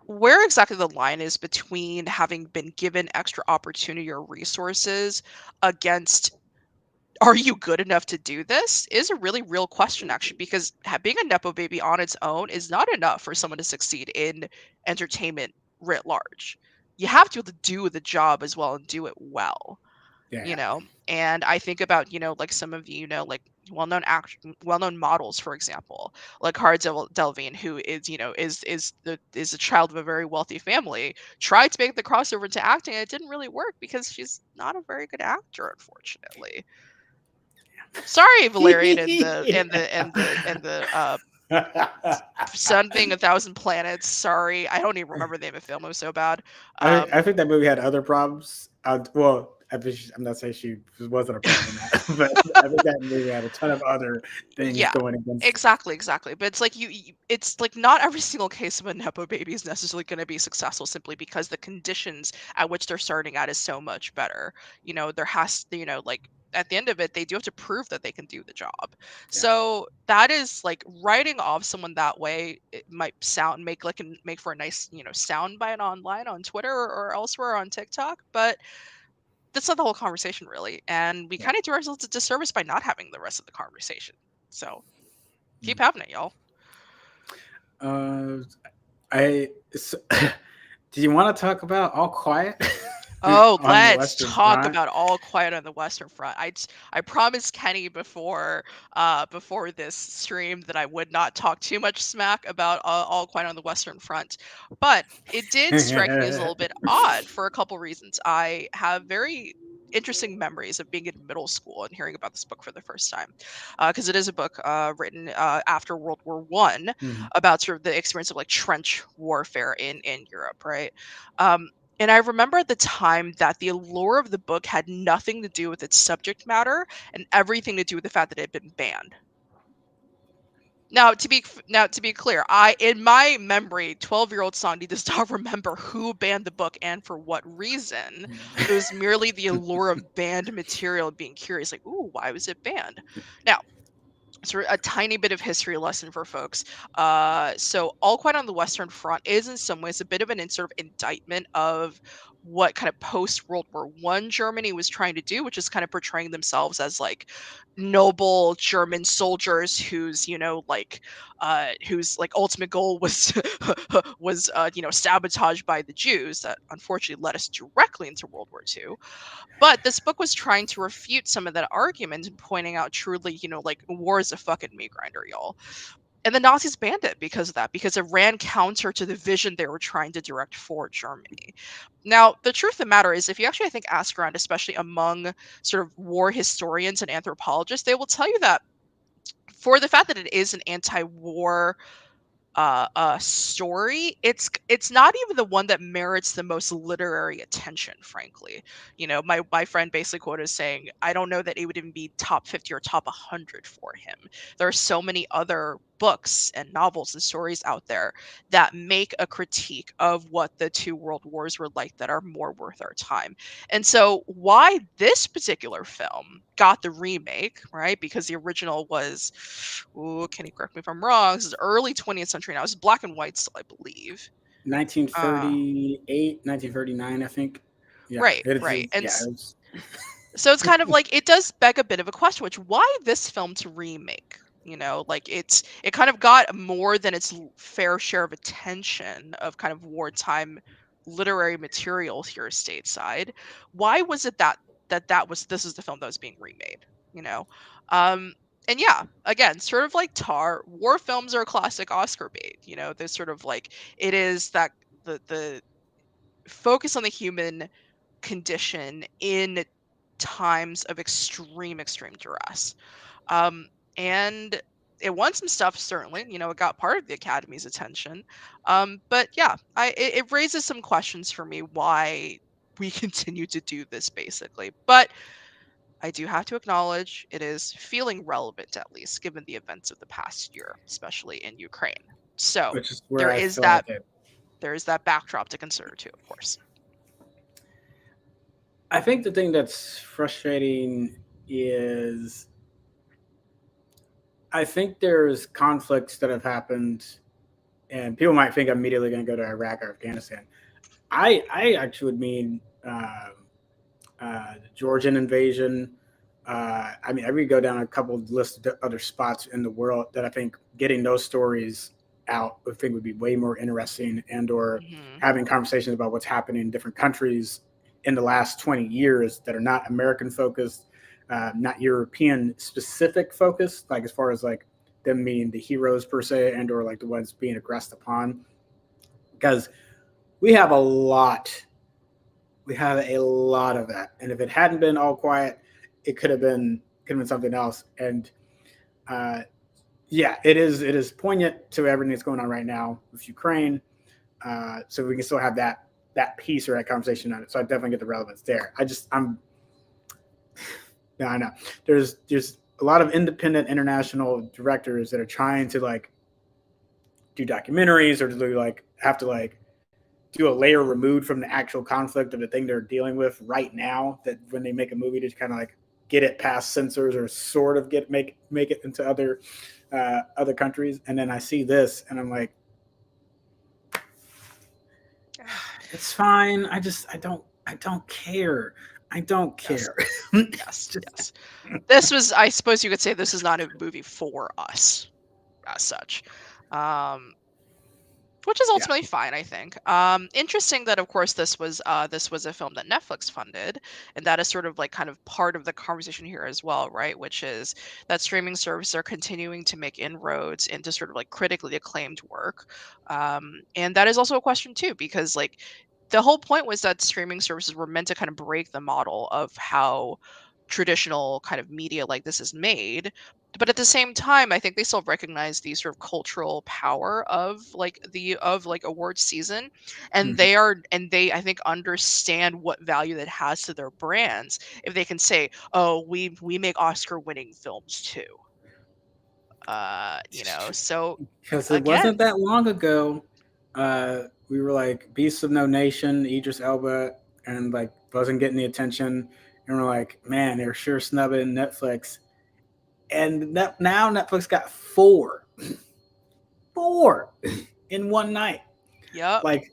where exactly the line is between having been given extra opportunity or resources against are you good enough to do this is a really real question, actually, because being a nepo baby on its own is not enough for someone to succeed in entertainment writ large. You have to be able to do the job as well and do it well, you Yeah, know. And I think about, like some of the, like well-known models, for example, like Cara Delevingne, who is, is a child of a very wealthy family, tried to make the crossover into acting, and it didn't really work because she's not a very good actor, unfortunately. Sorry, Valerian and the yeah. and the and the and the Sun Being a Thousand Planets. Sorry, I don't even remember the name of the film. It was so bad. I think that movie had other problems. Well, I'm not saying she wasn't a problem in that, but I think that movie had a ton of other things Yeah, going against it. exactly. But it's like it's like not every single case of a nepo baby is necessarily going to be successful simply because the conditions at which they're starting at is so much better. There has, like at the end of it, they do have to prove that they can do the job. Yeah. So that is like writing off someone that way. It might sound make for a nice, sound bite online on Twitter or elsewhere on TikTok, but that's not the whole conversation really. And we Yeah. kind of do ourselves a disservice by not having the rest of the conversation. So keep Mm. having it, y'all. Uh, do you want to talk about All Quiet Oh, on the let's Western talk Front? about All Quiet on the Western Front. I promised Kenny before this stream that I would not talk too much smack about All Quiet on the Western Front, but it did strike me as a little bit odd for a couple reasons. I have very interesting memories of being in middle school and hearing about this book for the first time, because it is a book written after World War I Mhm. about sort of the experience of like trench warfare in Europe, right? Um, and I remember at the time that the allure of the book had nothing to do with its subject matter and everything to do with the fact that it had been banned. Now to be clear, I in my memory, 12-year-old Sandy does not remember who banned the book and for what reason. It was merely the allure of banned material and being curious, like, ooh, why was it banned? Now, sort of a tiny bit of history lesson for folks. So All Quiet on the Western Front is in some ways a bit of an sort of indictment of what kind of post World War One Germany was trying to do, which is kind of portraying themselves as like noble German soldiers whose like ultimate goal was was sabotaged by the Jews that unfortunately led us directly into World War II. But this book was trying to refute some of that argument and pointing out truly, like war is a fucking meat grinder, y'all. And the Nazis banned it because of that, because it ran counter to the vision they were trying to direct for Germany. Now, the truth of the matter is, if you actually, I think, ask around, especially among sort of war historians and anthropologists, they will tell you that for the fact that it is an anti-war story, it's not even the one that merits the most literary attention, frankly. My friend basically quoted as saying, I don't know that it would even be top 50 or top 100 for him. There are so many other books and novels and stories out there that make a critique of what the two world wars were like that are more worth our time. And so why this particular film got the remake, right? Because the original was, ooh, can you correct me if I'm wrong? This is early 20th century now. It's black and white still, I believe. Uh, 1938, 1939, I think. Yeah, right, it right. is. Yeah, it was. So it's kind of like it does beg a bit of a question, which why this film to remake? Like it kind of got more than its fair share of attention of kind of wartime literary material here stateside. Why was it that was this is the film that was being remade? You know, um, and yeah, again, sort of like Tar, war films are a classic Oscar bait. There's sort of like it is that the focus on the human condition in times of extreme duress. Um, and it won some stuff, certainly. It got part of the Academy's attention. But yeah, it raises some questions for me why we continue to do this, basically. But I do have to acknowledge it is feeling relevant, at least, given the events of the past year, especially in Ukraine. So Which is where there I is feel that like it. there is that backdrop to consider too, of course. I think the thing that's frustrating is I think there's conflicts that have happened and people might think I'm immediately going to go to Iraq or Afghanistan. I actually would mean the Georgian invasion. I mean, I would go down a couple of lists of other spots in the world that I think getting those stories out, I think would be way more interesting, and or Hmm. having conversations about what's happening in different countries in the last 20 years that are not American focused, not European specific focused, like as far as like them being the heroes per se, and or like the ones being aggressed upon, because we have a lot we have a lot of that. And if it hadn't been all quiet, it could have been something else. And uh, yeah, it is poignant to everything that's going on right now with Ukraine. So we can still have that piece or that conversation on it. So I definitely get the relevance there. I'm no, I know there's a lot of independent international directors that are trying to like do documentaries or to like have to like do a layer removed from the actual conflict of the thing they're dealing with right now. That when they make a movie, to kind of like get it past censors or sort of make it into other countries. And then I see this, and I'm like, Yeah. it's fine. I don't care. I don't Yes. care. Yes. Just, Yes. This was, I suppose you could say, this is not a movie for us as such. Um, which is yeah. ultimately fine, I think. Interesting that, of course, this was a film that Netflix funded, and that is sort of like kind of part of the conversation here as well, right? Which is that streaming services are continuing to make inroads into sort of like critically acclaimed work, and that is also a question too, because like the whole point was that streaming services were meant to kind of break the model of how traditional kind of media like this is made, but at the same time I think they still recognize the sort of cultural power of like awards season, and Mhm. they I think understand what value that has to their brands if they can say, oh, we make Oscar winning films too, so Because it wasn't again. that long ago, we were like Beasts of No Nation, Idris Elba, and like wasn't getting the attention, and we're like, man, they're sure snubbing Netflix, and now Netflix got four in one night. Yep. Like,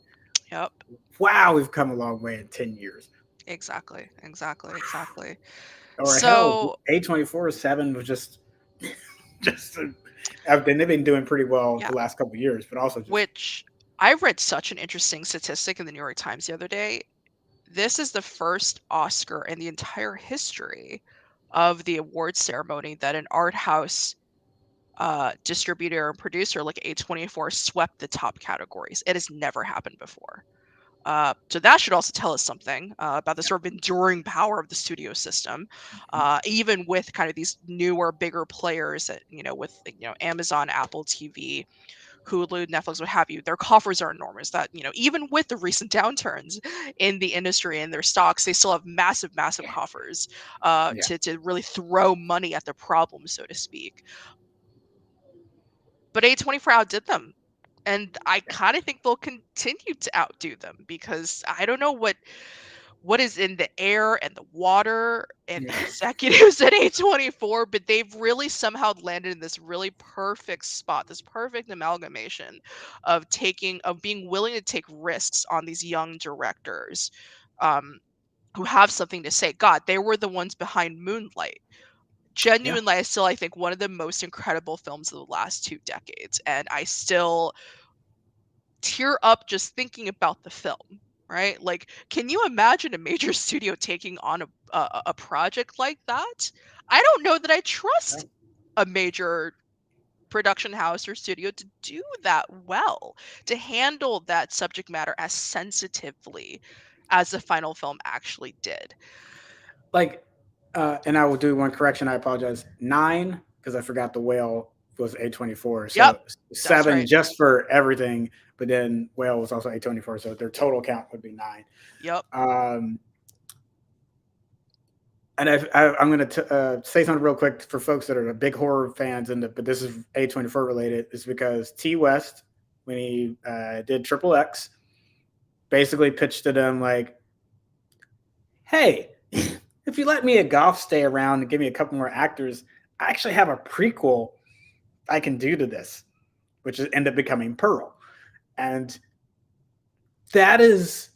Yep. wow, we've come a long way in 10 years. Exactly. Or hell, So A24/7 was just. They've been doing pretty well yeah, the last couple of years, but also just which I read such an interesting statistic in the New York Times the other day. This is the first Oscar in the entire history of the awards ceremony that an art house distributor and producer like A24 swept the top categories. It has never happened before. So that should also tell us something about the sort of enduring power of the studio system, even with kind of these newer, bigger players that with Amazon, Apple TV, Hulu, Netflix, what have you. Their coffers are enormous. That even with the recent downturns in the industry and their stocks, they still have massive, massive coffers yeah. to really throw money at the problem, so to speak. But A24 outdid them. And I kind of think they'll continue to outdo them because I don't know what is in the air and the water and the Yeah. executives at A24, but they've really somehow landed in this really perfect spot, this perfect amalgamation of being willing to take risks on these young directors um, who have something to say. God, they were the ones behind Moonlight. Yeah. Genuinely, I think one of the most incredible films of the last 2 decades, and I still tear up just thinking about the film, right? Like, can you imagine a major studio taking on a project like that? I don't know that I trust a major production house or studio to do that well, to handle that subject matter as sensitively as the final film actually did. Like, and I will do one correction. I apologize. 9, because I forgot the whale was A24. Yep, So that's 7 right. just for everything, but then whale was also A24. So their total count would be 9. Yep. Um, and I'm going to say something real quick for folks that are big horror fans, but this is A24 related, is because T West, when he did Triple X, basically pitched to them like, hey, if you let Mia Goth stay around and give me a couple more actors, I actually have a prequel I can do to this, which ended up becoming Pearl. And that is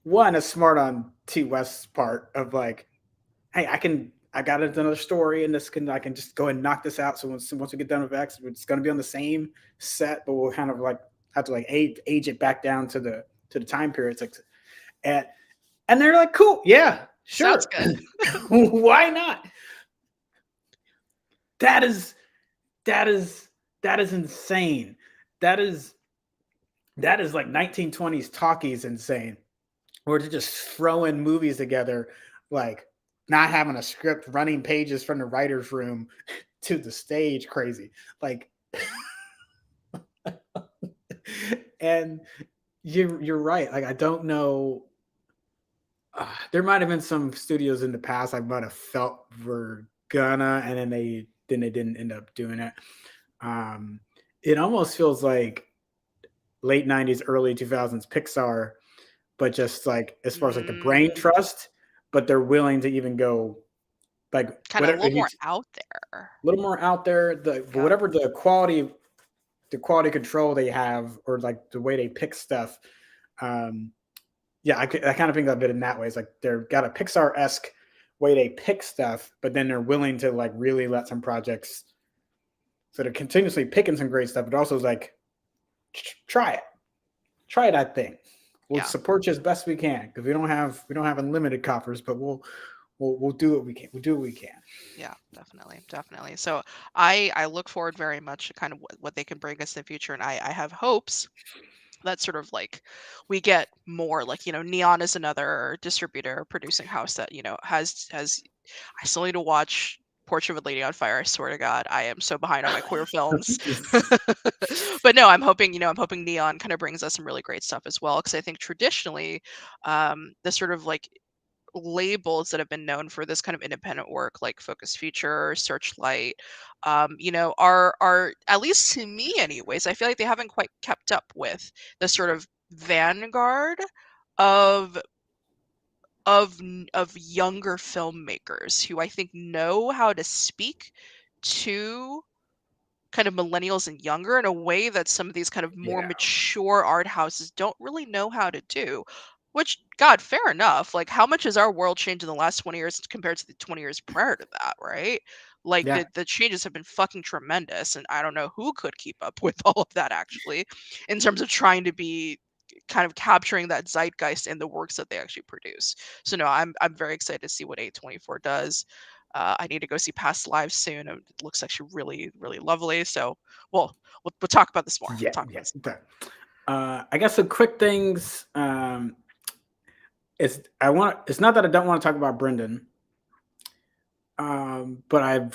one, a smart on T West's part of like, hey, I got another story and I can just go and knock this out. So once we get done with X, it's going to be on the same set, but we'll kind of like have to like age it back down to the time period. It's like, and and they're like, cool, yeah, Sounds sure, good. why not? That is that is that is insane. That is that is like 1920s talkies insane. Or to just throwing movies together, like not having a script, running pages from the writer's room to the stage, crazy. Like, and you're right. Like, I don't know. There might have been some studios in the past I might have felt were gonna, and then they didn't end up doing it. Um, it almost feels like late '90s, early 2000s Pixar, but just like as far as like the brain Mm, trust, but they're willing to even go like kind of a whatever little a more out there. little more out there. But Yeah. whatever the quality control they have, or like the way they pick stuff. Um, yeah, I kind of think of it in that way. It's like they're got a Pixar esque way they pick stuff, but then they're willing to like really let some projects. So they're continuously picking some great stuff, but also like try it, try that thing. We'll Yeah. support you as best we can because we don't have unlimited coffers, but we'll do what we can. We'll do what we can. Yeah, definitely, definitely. So I look forward very much to kind of what they can bring us in the future, and I have hopes that sort of like we get more like Neon is another distributor producing house that has I still need to watch Portrait of a Lady on Fire. I swear to God, I am so behind on my queer films. But no, I'm hoping Neon kind of brings us some really great stuff as well because I think traditionally, the sort of like labels that have been known for this kind of independent work, like Focus Feature, Searchlight, are at least to me, anyways. I feel like they haven't quite kept up with the sort of vanguard of of younger filmmakers who I think know how to speak to kind of millennials and younger in a way that some of these kind of more Yeah, mature art houses don't really know how to do. Which, God, fair enough. Like, how much has our world changed in the last 20 years compared to the 20 years prior to that, right? Like, yeah, the changes have been fucking tremendous, and I don't know who could keep up with all of that actually, in terms of trying to be kind of capturing that zeitgeist in the works that they actually produce. So no, I'm very excited to see what 824 does. I need to go see Past Lives soon. It looks actually really, really lovely. So we'll talk about this more. We'll yeah, talk about yeah. this. Okay. I guess some quick things. It's not that I don't want to talk about Brendan, but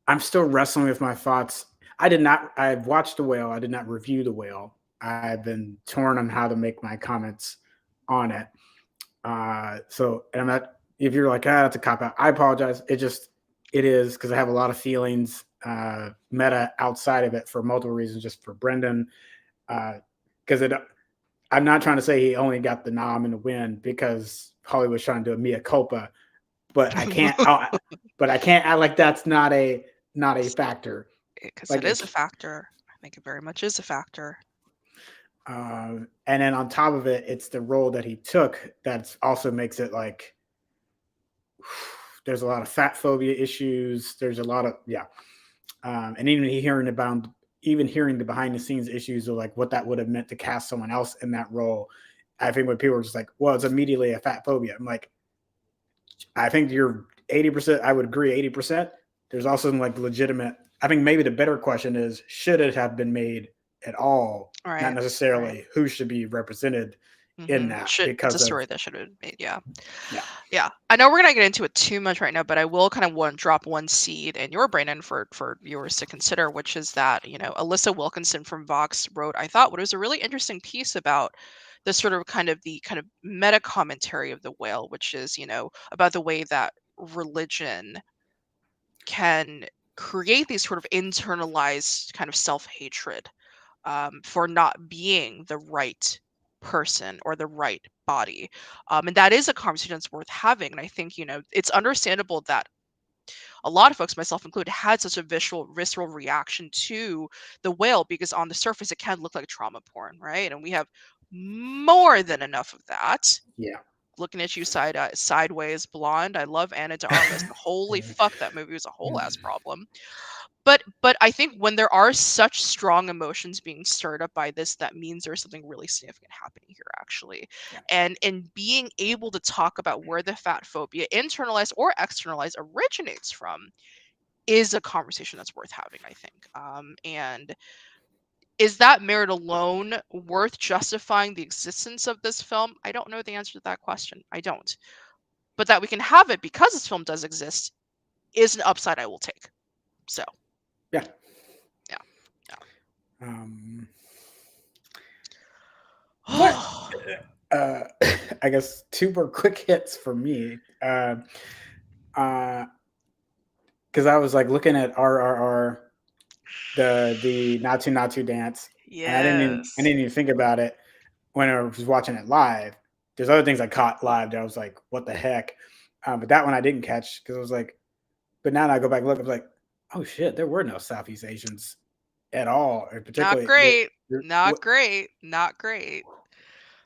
I'm still wrestling with my thoughts. I did not. I've watched The Whale. I did not review The Whale. I've been torn on how to make my comments on it. So, and I'm not. If you're like, that's a cop out, I apologize. It is because I have a lot of feelings, meta outside of it for multiple reasons. Just for Brendan, because it. I'm not trying to say he only got the nom and the win because Hollywood's trying to do a mea culpa, but I can't. But I can't act like that's not a factor. Because Like it is a it's factor. I think it very much is a factor. and then on top of it, it's the role that he took that also makes it like there's a lot of fat phobia issues. There's a lot of and even hearing the behind the scenes issues of like what that would have meant to cast someone else in that role. I think when people are just like, well, it's immediately a fat phobia. I'm like, I think you're 80%. I would agree 80%. There's also some like legitimate. I think maybe the better question is, should it have been made at all? All Not right. Right. necessarily who should be represented in that Should It's a because of story that should have been made. Yeah. yeah, Yeah. I know we're gonna get into it too much right now, but I will kind of want drop one seed in your brain and for viewers to consider, which is that Alyssa Wilkinson from Vox wrote, I thought, what was a really interesting piece about the sort of the meta commentary of the whale, which is about the way that religion can create these sort of internalized kind of self hatred for not being the right person or the right body. And that is a conversation that's worth having. And I think, it's understandable that a lot of folks, myself included, had such a visceral reaction to the whale because on the surface it can look like trauma porn, right? And we have more than enough of that. Yeah. Looking at you sideways, blonde. I love Anna de Armas. Holy fuck, that movie was a whole ass problem. But I think when there are such strong emotions being stirred up by this, that means there's something really significant happening here, actually. Yeah. And being able to talk about where the fat phobia, internalized or externalized, originates from is a conversation that's worth having, I think. And is that merit alone worth justifying the existence of this film? I don't know the answer to that question. I don't. But that we can have it because this film does exist is an upside I will take. So, Yeah. yeah. What? I guess 2 more quick hits for me. Because I was like looking at RRR, the Natu dance, and I didn't Yes. even think about it when I was watching it live. There's other things I caught live that I was like, what the heck? But that one I didn't catch because I was like, but now that I go back and look, I was like, oh shit, there were no Southeast Asians at all, or Not particularly great. what, Not great. Not great.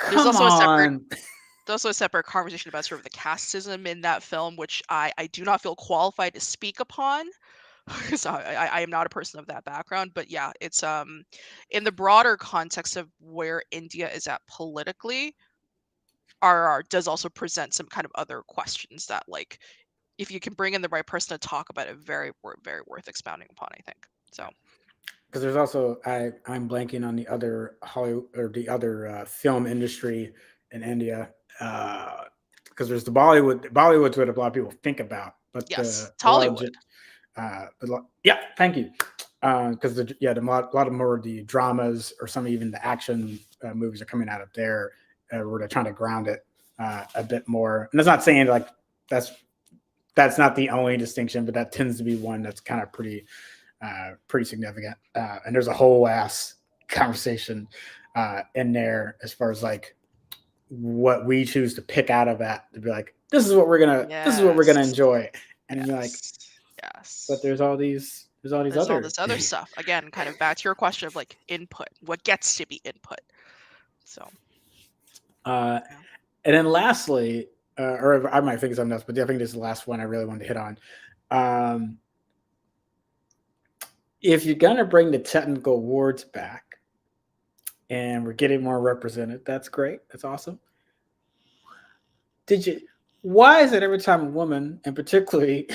There's come also a separate on. conversation about sort of the casteism in that film, which I do not feel qualified to speak upon because I am not a person of that background. But yeah, it's in the broader context of where India is at politically, RR does also present some kind of other questions that, like, if you can bring in the right person to talk about it, very worth expounding upon, I think. So Because there's also I'm blanking on the other Hollywood or the other film industry in India. Because there's the Bollywood. Bollywood's what a lot of people think about, but yes, a lot of Tollywood. yeah, thank you. Because a lot of more of the dramas or some even the action movies are coming out of there, where they're trying to ground it a bit more. And that's not saying like that's not the only distinction, but that tends to be one that's kind of pretty significant. And there's a whole ass conversation in there as far as like what we choose to pick out of that to be like, this is what we're gonna Yes. enjoy, and you're like, Yes. but Yes. there's all these There's all other. this other stuff. Again, kind of back to your question of like input. What gets to be input? So uh, yeah. and then lastly, or I might think of something else, but I think this is the last one I really wanted to hit on. If you're gonna bring the technical awards back, and we're getting more represented, that's great. That's awesome. Did you? Why is it every time a woman, and particularly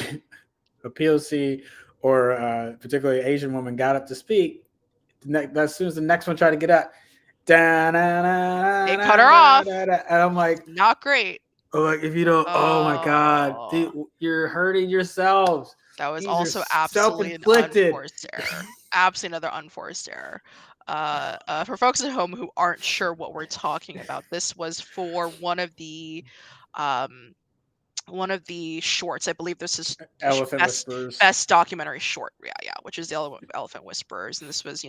a POC or particularly Asian woman, got up to speak, as soon as the next one tried to get up, They cut her off. and I'm like, Not great. if you don't, oh my god, Oh, you're hurting yourselves. that was These are also absolutely an self-inflicted. unforced error. Absolutely another unforced error. For folks at home who aren't sure what we're talking about, this was for um, one of the shorts. I believe this is Elephant best Whispers. documentary short. Yeah, which is the Elephant Whisperers, and this was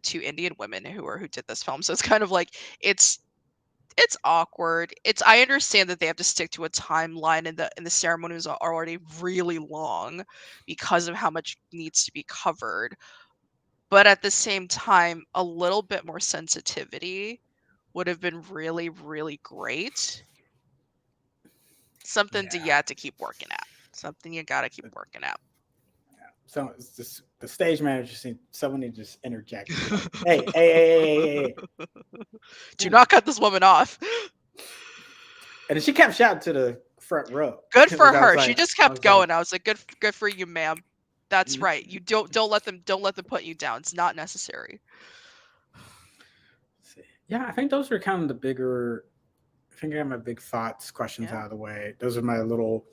two Indian women who did this film. So it's kind of like it's awkward. I understand that they have to stick to a timeline, and the ceremonies are already really long because of how much needs to be covered. But at the same time, a little bit more sensitivity would have been really, really great. Something Yeah. to keep working at. Something you gotta keep working at. So it's just, the stage manager, someone need to just interject. Like, hey. Do not cut this woman off. And she kept shouting to the front row. Good for Like I was her. She like, just I kept was like, going. I was like, good for you, ma'am. That's mhm. right. You don't let them put you down. It's not necessary. Yeah, I think those are kind of the bigger. I think I have my big thoughts, questions Yeah. out of the way. Those are my little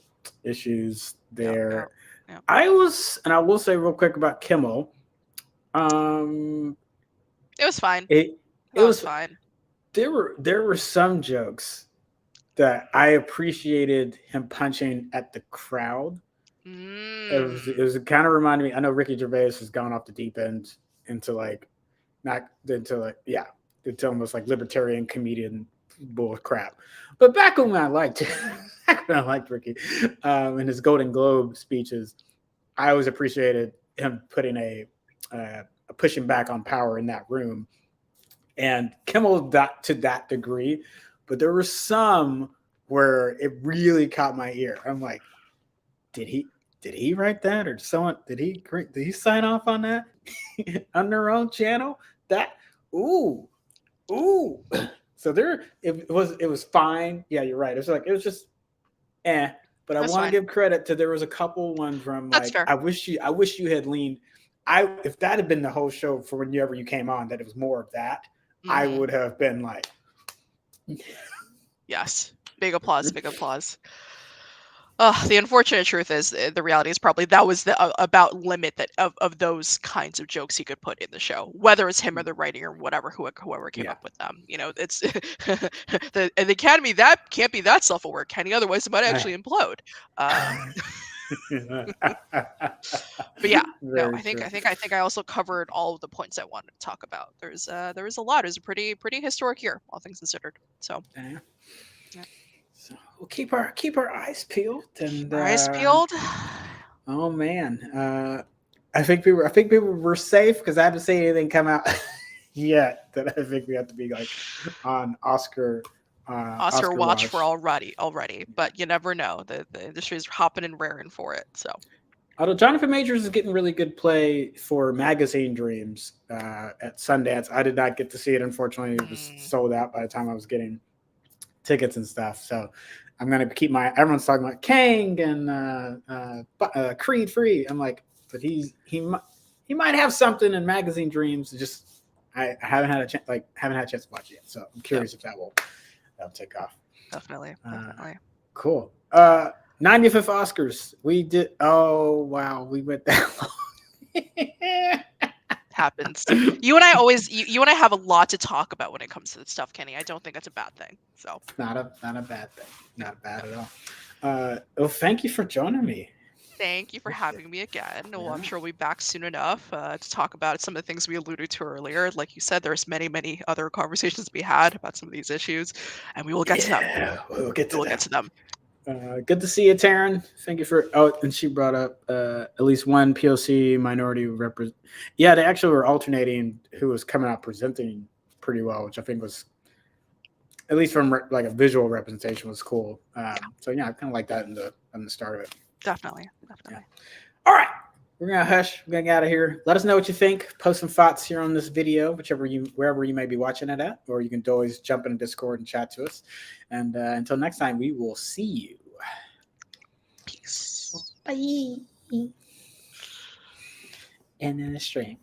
issues Yeah. there. Yeah. I will say real quick about Kimmel. It was fine. It That was was fine. there were some jokes that I appreciated him punching at the crowd. It was kind of reminded me. I know Ricky Gervais has gone off the deep end into like not into like yeah into almost like libertarian comedian bull crap. But back when I liked back when I liked Ricky in his Golden Globe speeches, I always appreciated him putting a pushing back on power in that room. And Kimmel to that degree, but there were some where it really caught my ear. I'm like, did he write that, or someone did he sign off on that on their own channel? That ooh. So there it was fine. Yeah, you're right. It was just but I want to give credit to there was a couple ones from like I wish you had leaned. If that had been the whole show for whenever you came on, that it was more of that, I would have been like, yes, big applause. The unfortunate truth is, the reality is probably that was the about limit that of those kinds of jokes he could put in the show, whether it's him or the writing or whatever, whoever came up with them. You know, it's the Academy that can't be that self-aware, Kenny. Otherwise, it might actually implode. But yeah, no, I think I also covered all of the points I wanted to talk about. There was a lot. It was a pretty historic year, all things considered. So. Yeah. So we'll keep our eyes peeled and eyes peeled. Oh man, I think people were safe because I haven't seen anything come out yet that I think we have to be like on Oscar watch for already. But you never know. The industry is hopping and raring for it. So. Although Jonathan Majors is getting really good play for Magazine Dreams at Sundance, I did not get to see it. Unfortunately, it was sold out by the time I was getting tickets and stuff. So I'm gonna keep everyone's talking about Kang and Creed Free. I'm like, but he might have something in Magazine Dreams. Just I haven't had a chance to watch it yet. So I'm curious if that'll take off. Definitely. Cool. 95th Oscars. We did. Oh wow, we went that long. Happens. You and I always you and I have a lot to talk about when it comes to this stuff, Kenny. I don't think that's a bad thing. So not a bad thing. Not bad at all. Well, thank you for joining me. Thank you for having me again. Well, I'm sure we'll be back soon enough to talk about some of the things we alluded to earlier. Like you said, there's many other conversations to be had about some of these issues, and we will get to them. We'll get to them. Good to see you, Taryn. Thank you for. Oh, and she brought up at least one POC minority represent. Yeah, they actually were alternating who was coming out presenting pretty well, which I think was, at least from like a visual representation, was cool. So yeah, I kind of like that in the start of it. Definitely. Yeah. All right, we're gonna hush. We're gonna get out of here. Let us know what you think. Post some thoughts here on this video, wherever you may be watching it at, or you can always jump in Discord and chat to us. And until next time, we will see you. Peace. Bye. And then a string.